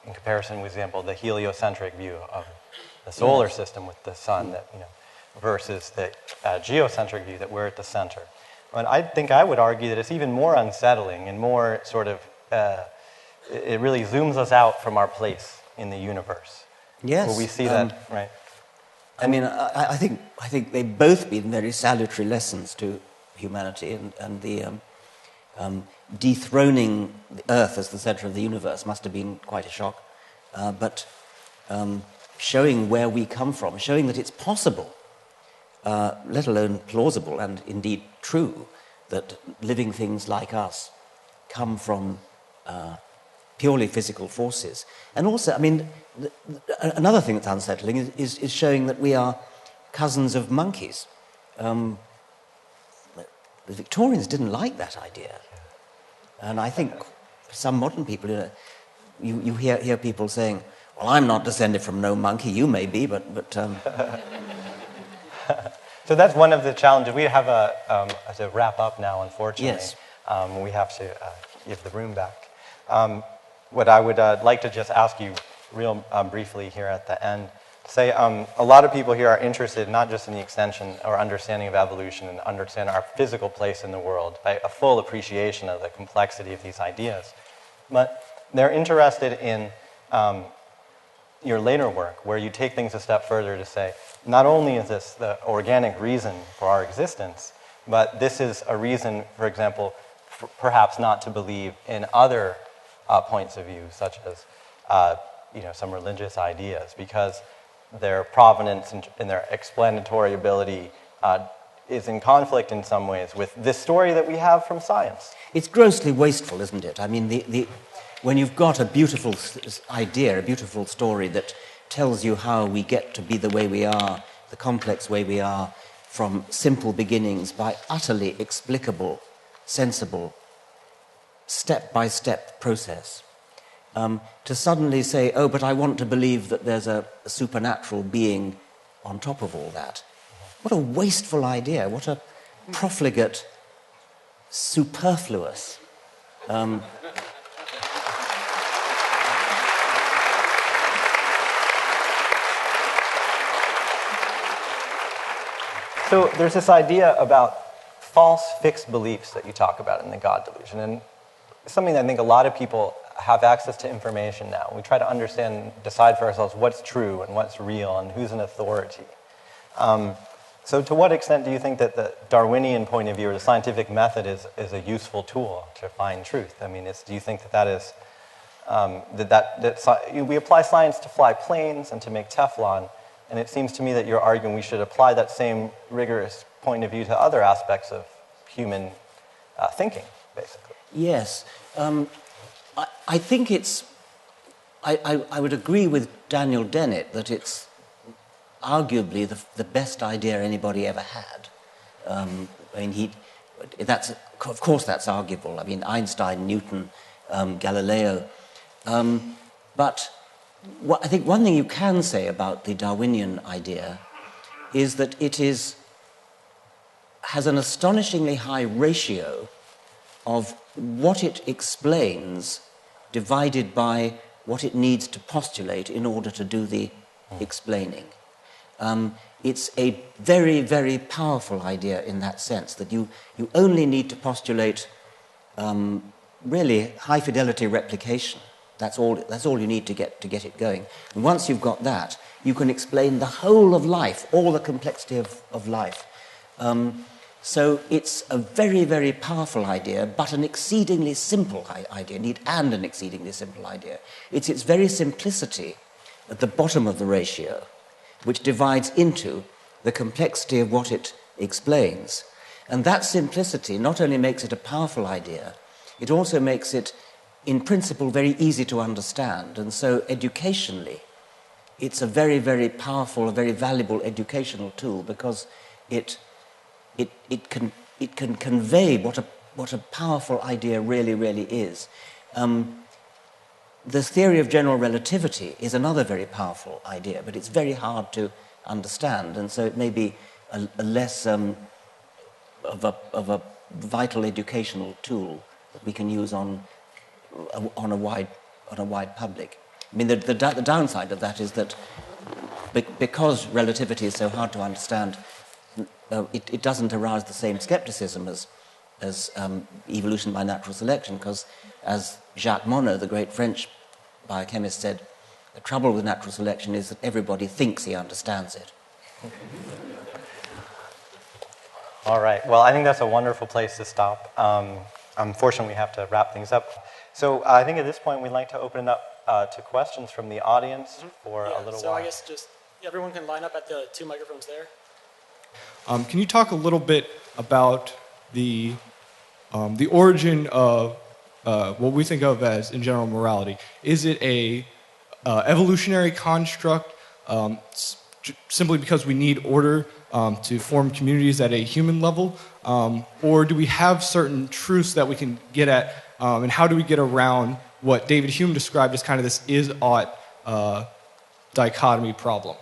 in comparison, for example, the heliocentric view of the solar system with the sun, that, versus the geocentric view that we're at the center. And I think I would argue that it's even more unsettling and more sort of, it really zooms us out from our place in the universe. Yes. Where we see that, right? I mean, I think they've both been very salutary lessons to humanity, and the dethroning the Earth as the center of the universe must have been quite a shock. But showing where we come from, showing that it's possible let alone plausible and indeed true, that living things like us come from purely physical forces. And also, I mean, another thing that's unsettling is showing that we are cousins of monkeys. The Victorians didn't like that idea. And I think some modern people, you hear people saying, well, I'm not descended from no monkey, you may be, but So that's one of the challenges. We have to wrap up now, unfortunately. Yes. We have to give the room back. What I would like to just ask you real briefly here at the end, say a lot of people here are interested not just in the extension or understanding of evolution and understand our physical place in the world, by a full appreciation of the complexity of these ideas, but they're interested in your later work, where you take things a step further to say, not only is this the organic reason for our existence, but this is a reason, for example, perhaps not to believe in other points of view, such as some religious ideas, because their provenance and their explanatory ability is in conflict in some ways with this story that we have from science. it's grossly wasteful, isn't it? I mean, when you've got a beautiful idea, a beautiful story that tells you how we get to be the way we are, the complex way we are, from simple beginnings by utterly explicable, sensible, step-by-step process, to suddenly say, oh, but I want to believe that there's a supernatural being on top of all that. What a wasteful idea, what a profligate, superfluous. So there's this idea about false fixed beliefs that you talk about in the God delusion, and it's something that I think a lot of people have access to information now. We try to understand, decide for ourselves what's true and what's real and who's an authority. So to what extent do you think that the Darwinian point of view or the scientific method is a useful tool to find truth? I mean, do you think that is, we apply science to fly planes and to make Teflon, and it seems to me that you're arguing we should apply that same rigorous point of view to other aspects of human thinking, basically. Yes. I think I would agree with Daniel Dennett that it's arguably the best idea anybody ever had. I mean, of course that's arguable. I mean, Einstein, Newton, Galileo. But I think one thing you can say about the Darwinian idea is that it has an astonishingly high ratio of what it explains divided by what it needs to postulate in order to do the explaining. It's a very, very powerful idea in that sense, that you only need to postulate really high-fidelity replication. That's all you need to get it going. And once you've got that, you can explain the whole of life, all the complexity of life. So it's a very, very powerful idea, but an exceedingly simple idea, and an exceedingly simple idea. It's its very simplicity at the bottom of the ratio, which divides into the complexity of what it explains. And that simplicity not only makes it a powerful idea, it also makes it, in principle, very easy to understand. And so educationally, it's a very, very powerful, a very valuable educational tool, because it can convey what a powerful idea really, really is. The theory of general relativity is another very powerful idea, but it's very hard to understand, and so it may be a less of a vital educational tool that we can use on a wide public. I mean, the downside of that is that because relativity is so hard to understand, it doesn't arouse the same skepticism as evolution by natural selection, because, as Jacques Monod, the great French biochemist, said, the trouble with natural selection is that everybody thinks he understands it. All right. Well, I think that's a wonderful place to stop. Unfortunately, we have to wrap things up. So I think at this point, we'd like to open it up to questions from the audience for a little while. So I guess just everyone can line up at the two microphones there. Can you talk a little bit about the origin of what we think of as, in general, morality? Is it a evolutionary construct simply because we need order to form communities at a human level? Or do we have certain truths that we can get at? And how do we get around what David Hume described as kind of this is-ought dichotomy problem?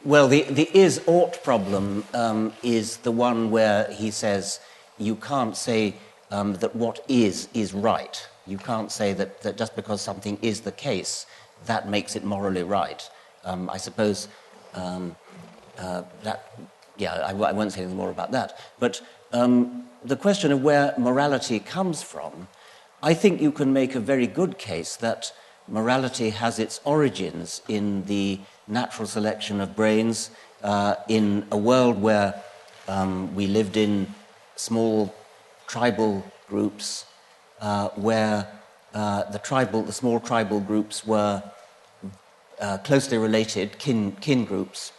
Well, the is-ought problem is the one where he says you can't say that what is right. You can't say that just because something is the case, that makes it morally right. I suppose I won't say anything more about that. But the question of where morality comes from, I think you can make a very good case that morality has its origins in the natural selection of brains in a world where we lived in small tribal groups where the small tribal groups were closely related kin groups,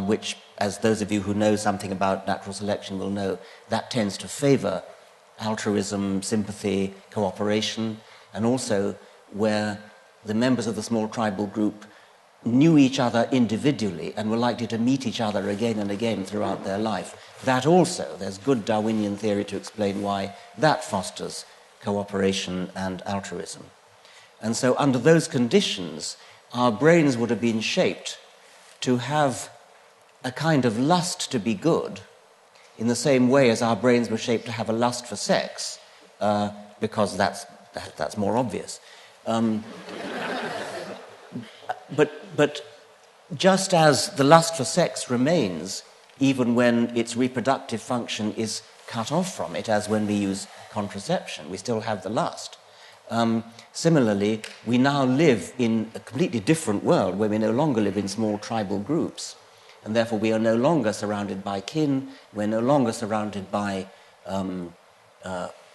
which, as those of you who know something about natural selection will know, that tends to favor altruism, sympathy, cooperation, and also where the members of the small tribal group knew each other individually and were likely to meet each other again and again throughout their life. That also, there's good Darwinian theory to explain why that fosters cooperation and altruism. And so under those conditions, our brains would have been shaped to have a kind of lust to be good in the same way as our brains were shaped to have a lust for sex, because that's more obvious. But just as the lust for sex remains, even when its reproductive function is cut off from it, as when we use contraception, we still have the lust. Similarly, we now live in a completely different world where we no longer live in small tribal groups, and therefore we are no longer surrounded by kin, we're no longer surrounded by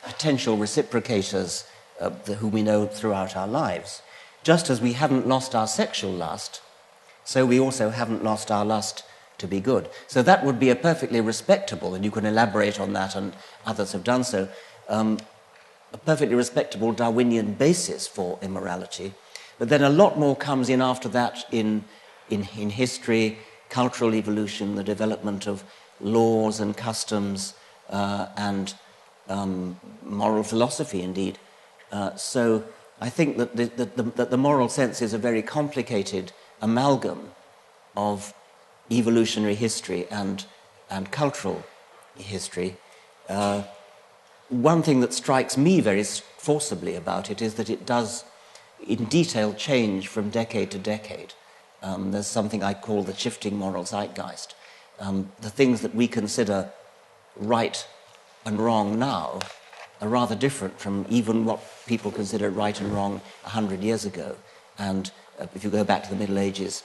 potential reciprocators whom we know throughout our lives. Just as we haven't lost our sexual lust, so we also haven't lost our lust to be good. So that would be a perfectly respectable, and you can elaborate on that, and others have done so, a perfectly respectable Darwinian basis for immorality. But then a lot more comes in after that in history, cultural evolution, the development of laws and customs, and moral philosophy, indeed. So I think that the moral sense is a very complicated amalgam of evolutionary history and cultural history. One thing that strikes me very forcibly about it is that it does, in detail, change from decade to decade. There's something I call the shifting moral zeitgeist. The things that we consider right and wrong now are rather different from even what people considered right and wrong 100 years ago. And if you go back to the Middle Ages,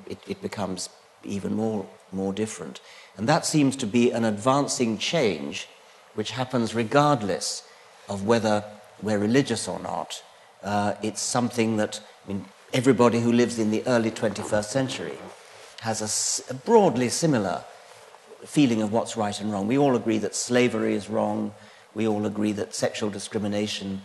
it becomes even more different. And that seems to be an advancing change which happens regardless of whether we're religious or not. It's something that, everybody who lives in the early 21st century has a broadly similar feeling of what's right and wrong. We all agree that slavery is wrong, we all agree that sexual discrimination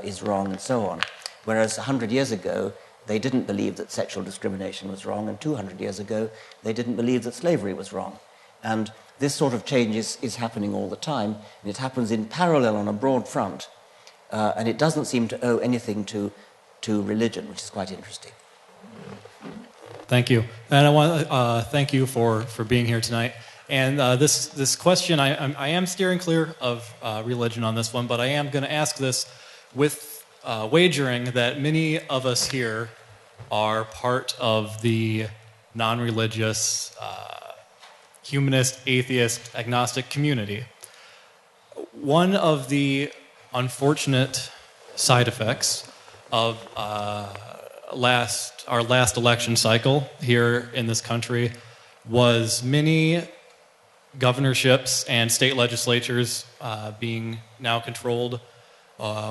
is wrong, and so on. Whereas 100 years ago, they didn't believe that sexual discrimination was wrong, and 200 years ago, they didn't believe that slavery was wrong. And this sort of change is happening all the time, and it happens in parallel on a broad front, and it doesn't seem to owe anything to religion, which is quite interesting. Thank you. And I want to thank you for being here tonight. And this question, I am steering clear of religion on this one, but I am going to ask this with wagering that many of us here are part of the non-religious, humanist, atheist, agnostic community. One of the unfortunate side effects of our last election cycle here in this country was many governorships and state legislatures being now controlled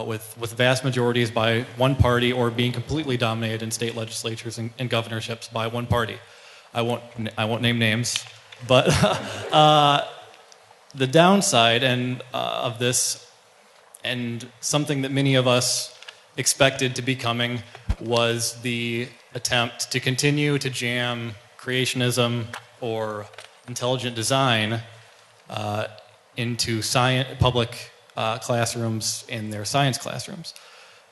with vast majorities by one party, or being completely dominated in state legislatures and governorships by one party. I won't name names, But the downside of this, and something that many of us expected to be coming, was the attempt to continue to jam creationism or intelligent design into public classrooms in their science classrooms.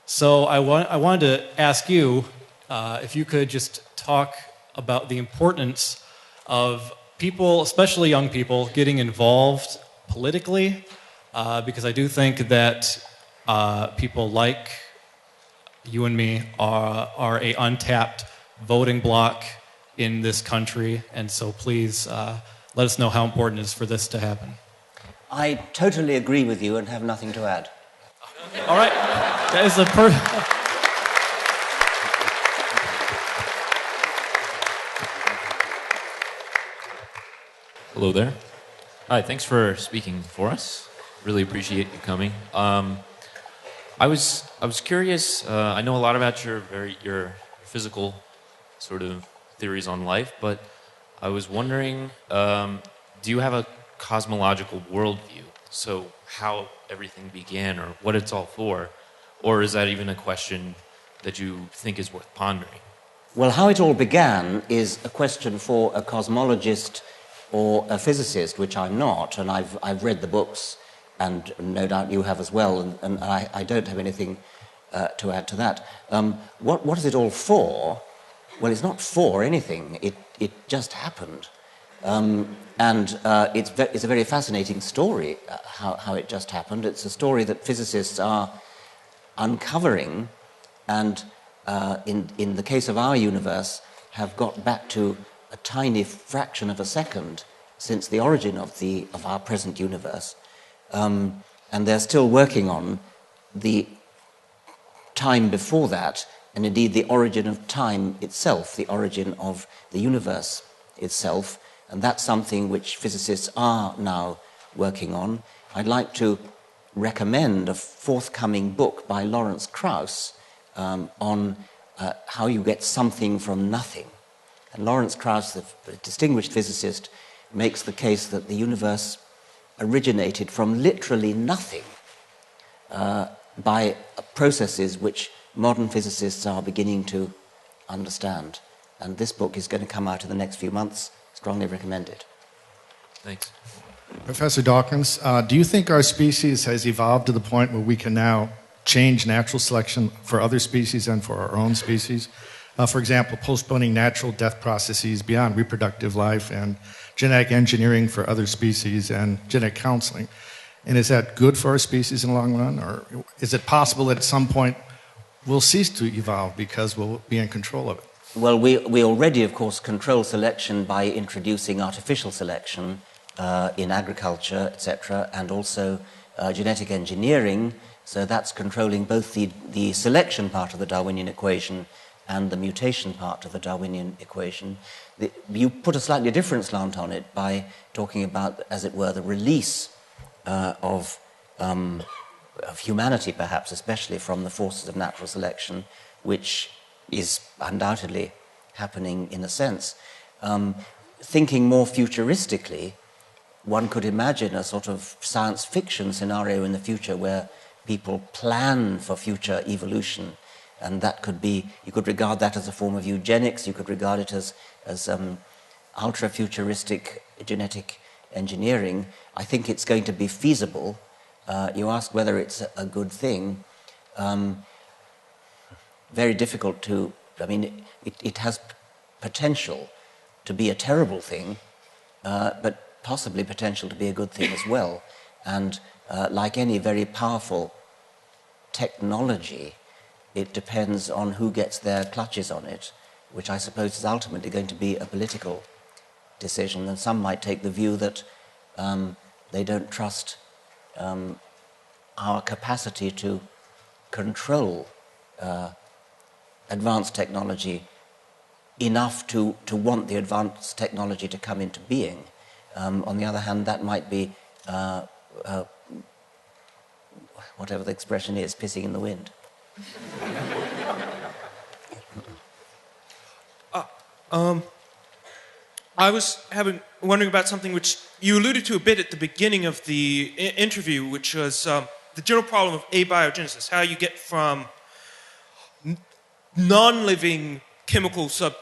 So I wanted to ask you if you could just talk about the importance of people, especially young people, getting involved politically, because I do think that people like you and me are a untapped voting bloc in this country, and so please let us know how important it is for this to happen. I totally agree with you and have nothing to add. All right. That is Hello there. Hi, thanks for speaking for us. Really appreciate you coming. I was curious. I know a lot about your physical sort of theories on life, but I was wondering, do you have a cosmological worldview? So how everything began, or what it's all for, or is that even a question that you think is worth pondering? Well, how it all began is a question for a cosmologist or a physicist, which I'm not, and I've read the books, and no doubt you have as well, and I don't have anything to add to that. What is it all for? Well, it's not for anything. It just happened. It's a very fascinating story, how it just happened. It's a story that physicists are uncovering, and in the case of our universe, have got back to a tiny fraction of a second since the origin of our present universe. And they're still working on the time before that, and indeed the origin of time itself, the origin of the universe itself, and that's something which physicists are now working on. I'd like to recommend a forthcoming book by Lawrence Krauss on how you get something from nothing. And Lawrence Krauss, the distinguished physicist, makes the case that the universe originated from literally nothing by processes which modern physicists are beginning to understand. And this book is going to come out in the next few months. Strongly recommend it. Thanks. Professor Dawkins, do you think our species has evolved to the point where we can now change natural selection for other species and for our own species? For example, postponing natural death processes beyond reproductive life and genetic engineering for other species and genetic counseling. And is that good for our species in the long run? Or is it possible that at some point we'll cease to evolve because we'll be in control of it? Well, we already, of course, control selection by introducing artificial selection in agriculture, etc., and also genetic engineering. So that's controlling both the selection part of the Darwinian equation and the mutation part of the Darwinian equation. You put a slightly different slant on it by talking about, as it were, the release of humanity, perhaps, especially from the forces of natural selection, which is undoubtedly happening in a sense. Thinking more futuristically, one could imagine a sort of science fiction scenario in the future where people plan for future evolution, and that could be, you could regard that as a form of eugenics, you could regard it as ultra-futuristic genetic engineering. I think it's going to be feasible. You ask whether it's a good thing. Very difficult to, I mean, it has potential to be a terrible thing, but possibly potential to be a good thing as well. And like any very powerful technology, it depends on who gets their clutches on it, which I suppose is ultimately going to be a political decision. And some might take the view that they don't trust our capacity to control advanced technology enough to want the advanced technology to come into being. On the other hand, that might be, whatever the expression is, pissing in the wind. I was having wondering about something which you alluded to a bit at the beginning of the interview, which was the general problem of abiogenesis, how you get from non-living chemical soup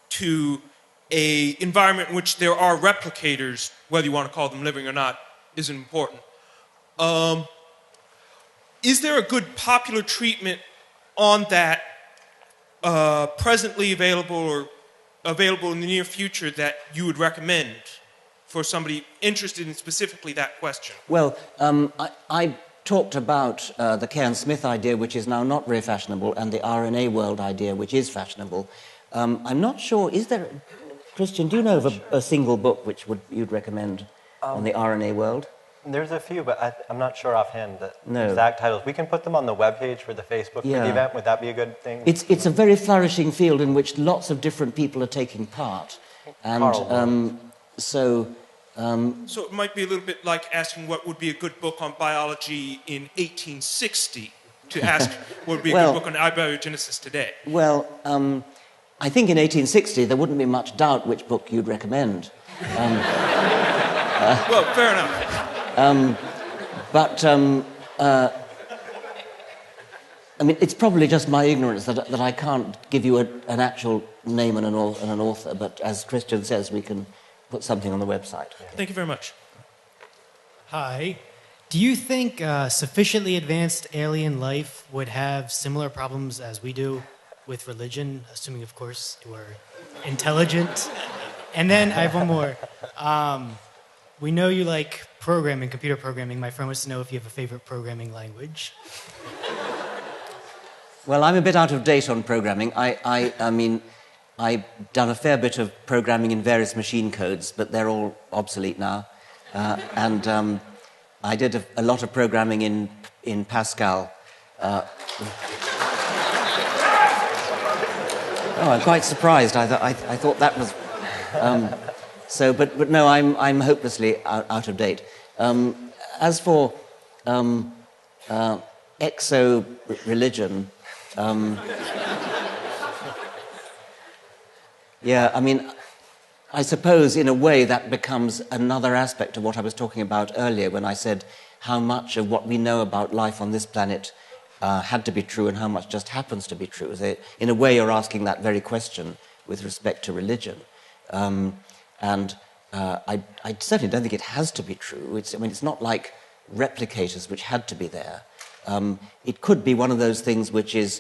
to a environment in which there are replicators, whether you want to call them living or not, isn't important. Is there a good popular treatment on that presently available or available in the near future that you would recommend for somebody interested in specifically that question? Well, I talked about the Cairns-Smith idea, which is now not very fashionable, and the RNA world idea, which is fashionable. I'm not sure, is there... Cristian, do you know of a single book which you'd recommend on the RNA world? There's a few, but I'm not sure offhand the No. exact titles. We can put them on the webpage for the Facebook for the event. Would that be a good thing? It's a very flourishing field in which lots of different people are taking part. And So it might be a little bit like asking what would be a good book on biology in 1860 to ask what would be a good book on abiogenesis today. Well, I think in 1860 there wouldn't be much doubt which book you'd recommend. Well, fair enough. I mean, it's probably just my ignorance that I can't give you an actual name and an author, but as Cristian says, we can put something on the website. Thank you very much. Hi. Do you think sufficiently advanced alien life would have similar problems as we do with religion, assuming, of course, you are intelligent? And then I have one more. We know you like programming, computer programming. My friend wants to know if you have a favorite programming language. Well, I'm a bit out of date on programming. I mean, I've done a fair bit of programming in various machine codes, but they're all obsolete now. And I did a lot of programming in Pascal. Oh, I'm quite surprised. I thought that was... but no, I'm hopelessly out of date. As for exo-religion, yeah, I mean, I suppose in a way that becomes another aspect of what I was talking about earlier when I said how much of what we know about life on this planet had to be true and how much just happens to be true. In a way, you're asking that very question with respect to religion. And I certainly don't think it has to be true. It's not like replicators which had to be there. It could be one of those things which is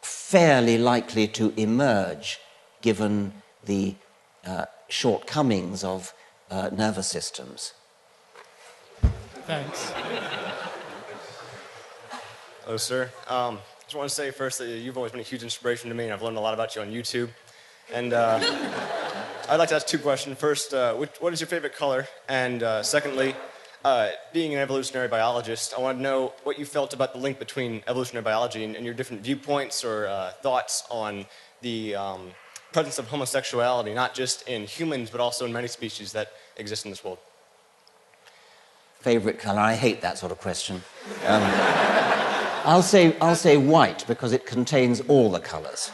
fairly likely to emerge given the shortcomings of nervous systems. Thanks. Hello, sir. Just want to say first that you've always been a huge inspiration to me, and I've learned a lot about you on YouTube. And I'd like to ask two questions. First, what is your favorite color? And secondly, being an evolutionary biologist, I want to know what you felt about the link between evolutionary biology and your different viewpoints or thoughts on the presence of homosexuality, not just in humans, but also in many species that exist in this world. Favorite color? I hate that sort of question. I'll say white because it contains all the colors.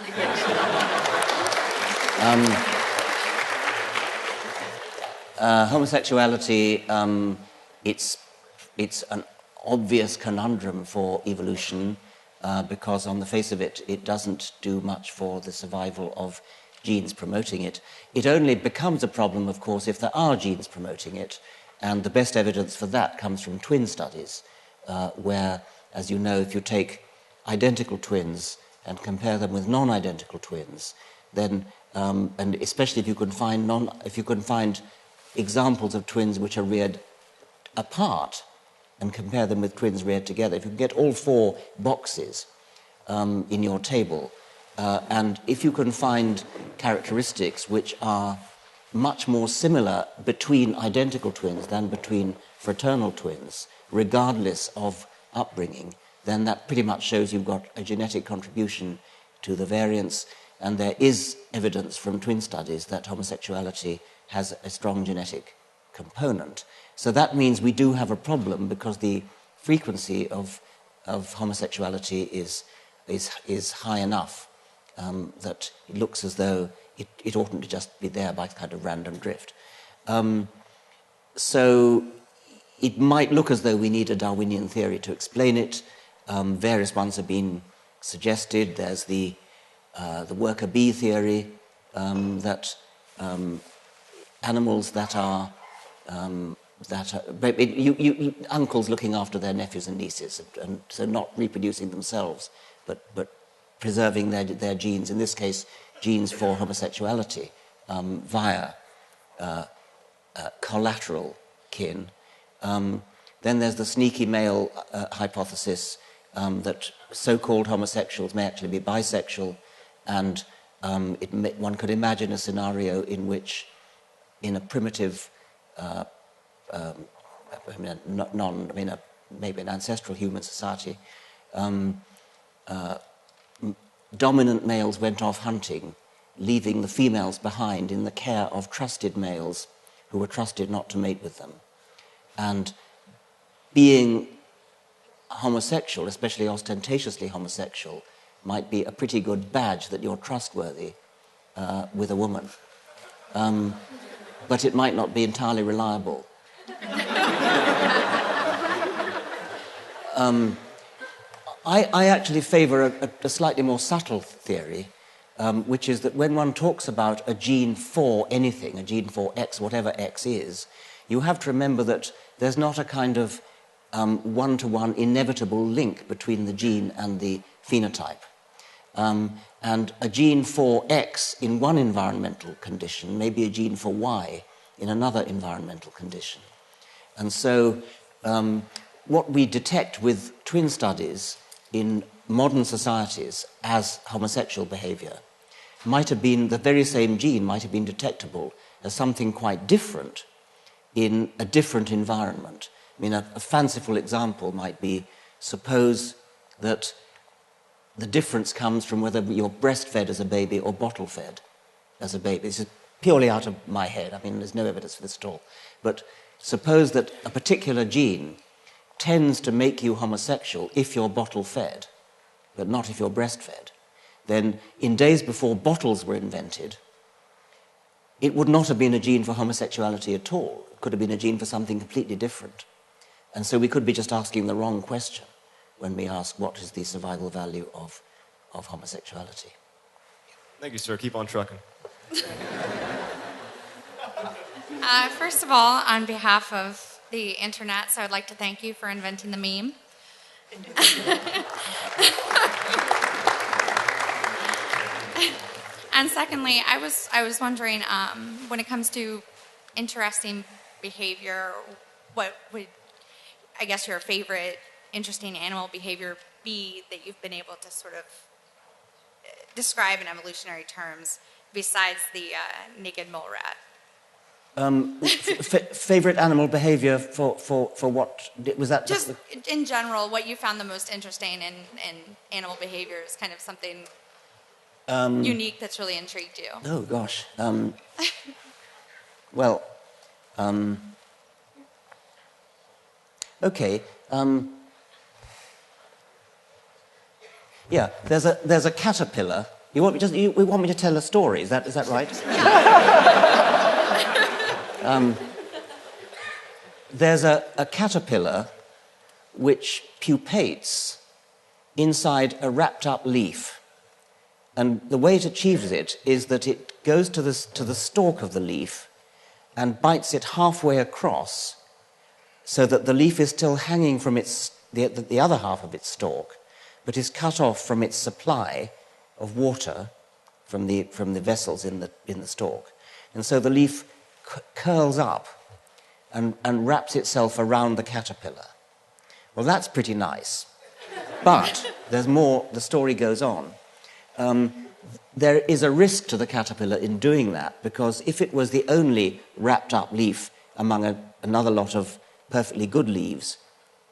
Homosexuality, it's an obvious conundrum for evolution because on the face of it, it doesn't do much for the survival of genes promoting it. It only becomes a problem, of course, if there are genes promoting it, and the best evidence for that comes from twin studies, where, as you know, if you take identical twins and compare them with non-identical twins, then, and especially if you can find examples of twins which are reared apart and compare them with twins reared together, if you can get all four boxes in your table, and if you can find characteristics which are much more similar between identical twins than between fraternal twins, regardless of upbringing, then that pretty much shows you've got a genetic contribution to the variance, and there is evidence from twin studies that homosexuality has a strong genetic component. So that means we do have a problem because the frequency of homosexuality is high enough that it looks as though it oughtn't to just be there by kind of random drift. So it might look as though we need a Darwinian theory to explain it. Various ones have been suggested. There's the worker bee theory, that animals that are uncles looking after their nephews and nieces, and so not reproducing themselves, but preserving their genes, in this case, genes for homosexuality, via collateral kin. Then there's the sneaky male hypothesis that so-called homosexuals may actually be bisexual, and one could imagine a scenario in which, in a primitive, maybe an ancestral human society, dominant males went off hunting, leaving the females behind in the care of trusted males who were trusted not to mate with them. And being homosexual, especially ostentatiously homosexual, might be a pretty good badge that you're trustworthy with a woman. But it might not be entirely reliable. I actually favour a slightly more subtle theory, which is that when one talks about a gene for anything, a gene for X, whatever X is, you have to remember that there's not a kind of one-to-one inevitable link between the gene and the phenotype. And a gene for X in one environmental condition may be a gene for Y in another environmental condition. And so what we detect with twin studies in modern societies as homosexual behavior might have been, the very same gene might have been detectable as something quite different in a different environment. I mean, a fanciful example might be, suppose that the difference comes from whether you're breastfed as a baby or bottle-fed as a baby. This is purely out of my head. I mean, there's no evidence for this at all. But suppose that a particular gene tends to make you homosexual if you're bottle-fed, but not if you're breastfed. Then, in days before bottles were invented, it would not have been a gene for homosexuality at all. It could have been a gene for something completely different. And so we could be just asking the wrong question when we ask what is the survival value of homosexuality. Thank you, sir. Keep on trucking. First of all, on behalf of the internet, so I'd like to thank you for inventing the meme. And secondly, I was wondering, when it comes to interesting behavior, what would, I guess, your favorite interesting animal behavior be that you've been able to sort of describe in evolutionary terms besides the naked mole rat? Favorite animal behavior for what? Was that just in general, what you found the most interesting in animal behavior is kind of something unique that's really intrigued you? Oh, gosh. Okay. Yeah, there's a caterpillar. You want me to tell a story? Is that right? There's a caterpillar which pupates inside a wrapped-up leaf. And the way it achieves it is that it goes to the stalk of the leaf and bites it halfway across so that the leaf is still hanging from the other half of its stalk, but is cut off from its supply of water from the vessels in the stalk. And so the leaf curls up and wraps itself around the caterpillar. Well, that's pretty nice. But there's more. The story goes on. There is a risk to the caterpillar in doing that, because if it was the only wrapped-up leaf among another lot of perfectly good leaves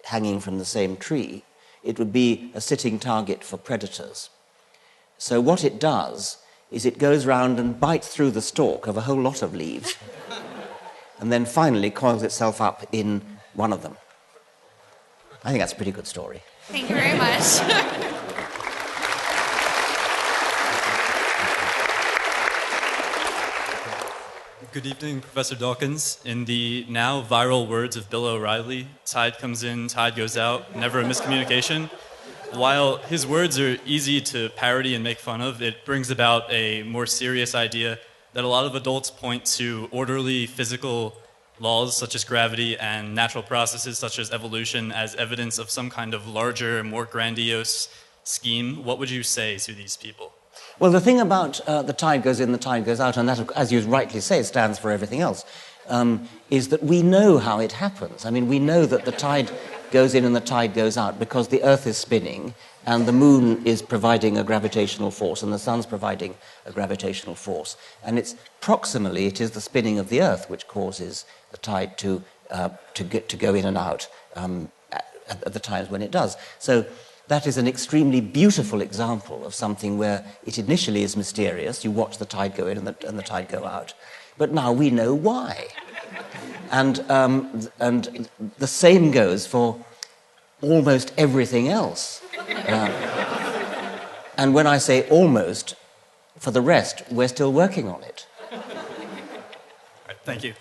hanging from the same tree, it would be a sitting target for predators. So what it does is it goes round and bites through the stalk of a whole lot of leaves and then finally coils itself up in one of them. I think that's a pretty good story. Thank you very much. Good evening, Professor Dawkins. In the now viral words of Bill O'Reilly, tide comes in, tide goes out, never a miscommunication. While his words are easy to parody and make fun of, it brings about a more serious idea that a lot of adults point to orderly physical laws such as gravity and natural processes such as evolution as evidence of some kind of larger, more grandiose scheme. What would you say to these people? Well, the thing about the tide goes in, the tide goes out, and that, as you rightly say, stands for everything else, is that we know how it happens. I mean, we know that the tide goes in and the tide goes out because the Earth is spinning and the Moon is providing a gravitational force and the Sun's providing a gravitational force. And it's proximally, it is the spinning of the Earth which causes the tide to go in and out at the times when it does. So that is an extremely beautiful example of something where it initially is mysterious. You watch the tide go in and the tide go out. But now we know why. And the same goes for almost everything else. And when I say almost, for the rest, we're still working on it. All right, thank you.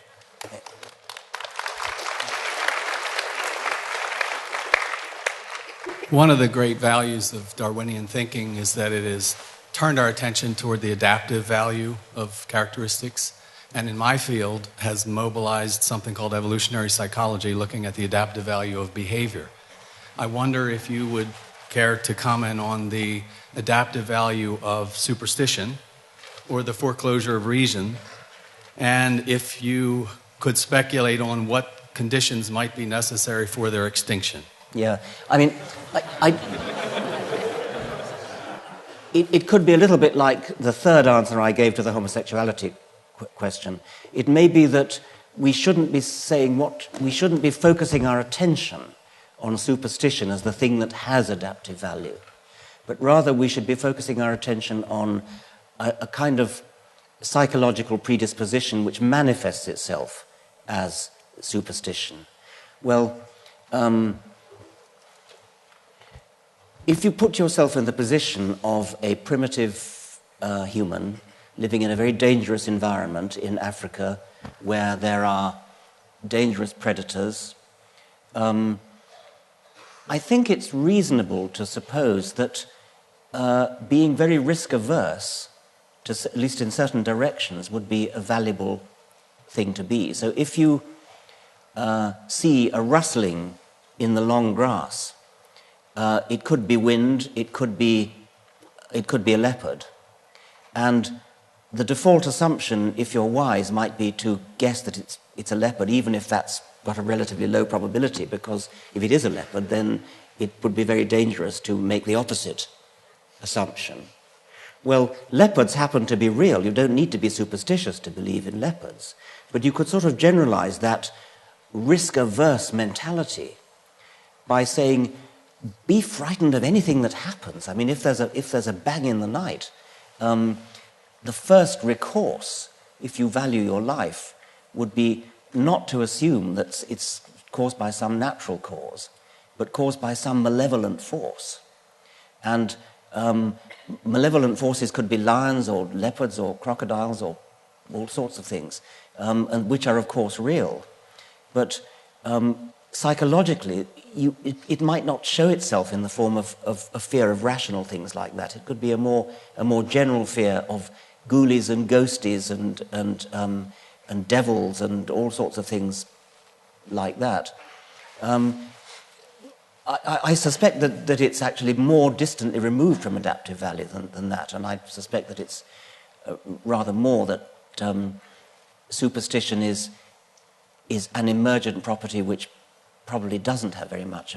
One of the great values of Darwinian thinking is that it has turned our attention toward the adaptive value of characteristics, and in my field has mobilized something called evolutionary psychology, looking at the adaptive value of behavior. I wonder if you would care to comment on the adaptive value of superstition or the foreclosure of reason, and if you could speculate on what conditions might be necessary for their extinction. Yeah, I mean, it could be a little bit like the third answer I gave to the homosexuality question. It may be that we shouldn't be we shouldn't be focusing our attention on superstition as the thing that has adaptive value, but rather we should be focusing our attention on a kind of psychological predisposition which manifests itself as superstition. Well, if you put yourself in the position of a primitive human living in a very dangerous environment in Africa where there are dangerous predators, I think it's reasonable to suppose that being very risk-averse, at least in certain directions, would be a valuable thing to be. So if you see a rustling in the long grass, it could be wind, it could be a leopard. And the default assumption, if you're wise, might be to guess that it's a leopard, even if that's got a relatively low probability, because if it is a leopard, then it would be very dangerous to make the opposite assumption. Well, leopards happen to be real. You don't need to be superstitious to believe in leopards. But you could sort of generalize that risk-averse mentality by saying, be frightened of anything that happens. I mean, if there's a bang in the night, the first recourse, if you value your life, would be not to assume that it's caused by some natural cause, but caused by some malevolent force. And malevolent forces could be lions or leopards or crocodiles or all sorts of things, and which are, of course, real. But psychologically, it might not show itself in the form of a fear of rational things like that. It could be a more general fear of ghoulies and ghosties and devils and all sorts of things like that. I suspect that it's actually more distantly removed from adaptive value than that, and I suspect that it's rather more that superstition is an emergent property which probably doesn't have very much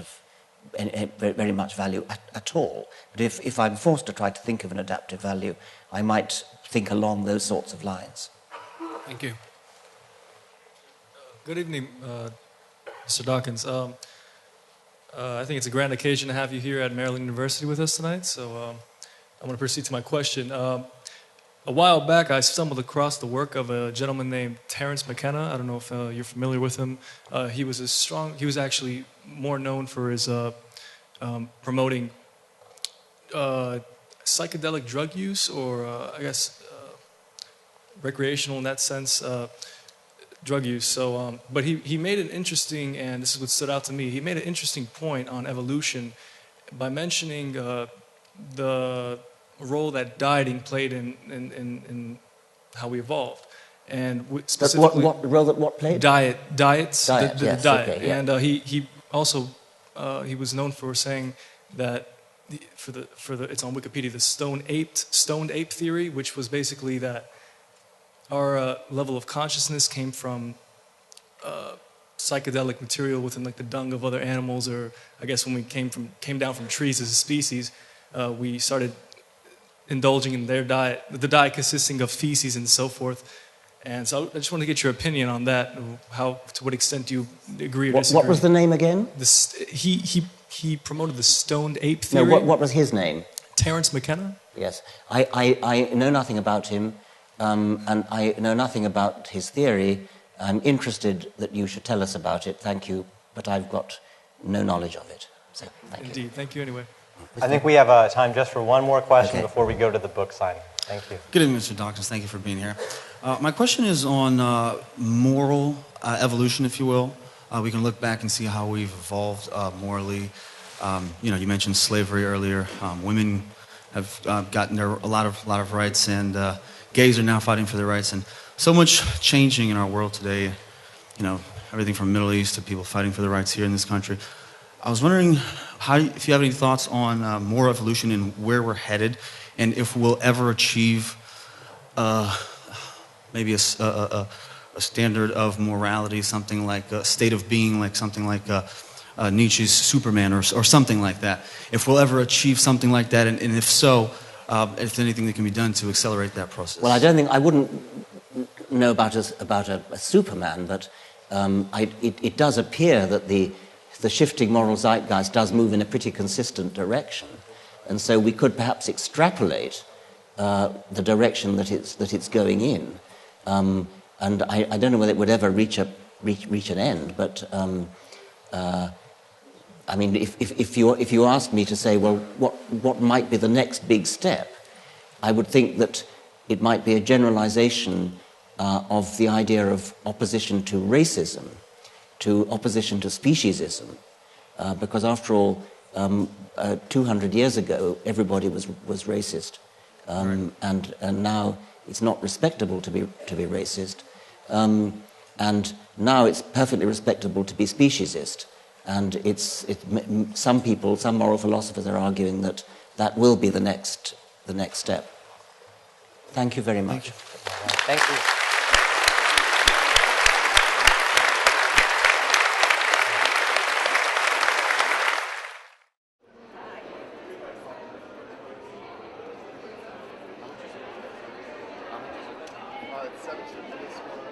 value at all. But if I'm forced to try to think of an adaptive value, I might think along those sorts of lines. Thank you. Good evening, Mr. Dawkins. I think it's a grand occasion to have you here at Maryland University with us tonight, so I'm going to proceed to my question. A while back, I stumbled across the work of a gentleman named Terence Mckenna. I don't know if you're familiar with him. He was actually more known for his promoting psychedelic drug use, or I guess recreational in that sense, drug use. So, but he made an interesting, and this is what stood out to me. He made an interesting point on evolution by mentioning the role that dieting played in how we evolved, and specifically what role that what played? Diets, Diet, the yes, diet, okay, yeah. and he also he was known for saying that it's on Wikipedia, the stoned ape theory, which was basically that our level of consciousness came from psychedelic material within like the dung of other animals, or I guess when we came down from trees as a species, we started indulging in their diet, the diet consisting of feces and so forth. And so I just want to get your opinion on that, to what extent do you agree or disagree? What was the name again? He promoted the stoned ape theory. No, what was his name? Terence McKenna? Yes. I know nothing about him, and I know nothing about his theory. I'm interested that you should tell us about it. Thank you, but I've got no knowledge of it. So, thank you. Indeed. Thank you anyway. I think we have time just for one more question before we go to the book signing. Thank you. Good evening, Mr. Dawkins. Thank you for being here. My question is on moral evolution, if you will. We can look back and see how we've evolved morally. You mentioned slavery earlier. Women have gotten a lot of rights, and gays are now fighting for their rights. And so much changing in our world today. Everything from Middle East to people fighting for their rights here in this country. I was wondering if you have any thoughts on moral evolution and where we're headed, and if we'll ever achieve maybe a standard of morality, something like a state of being, like something like Nietzsche's Superman or something like that. If we'll ever achieve something like that, and if so, if there's anything that can be done to accelerate that process. Well, I wouldn't know about a Superman, but it does appear that the shifting moral zeitgeist does move in a pretty consistent direction, and so we could perhaps extrapolate the direction that it's going in. And I don't know whether it would ever reach an end, but I mean, if you asked me to say, well, what might be the next big step, I would think that it might be a generalization of the idea of opposition to racism, to opposition to speciesism, because after all, 200 years ago, everybody was racist, and now it's not respectable to be racist, and now it's perfectly respectable to be speciesist, and some moral philosophers are arguing that will be the next step. Thank you very much. Thank you. It's 17 for this one.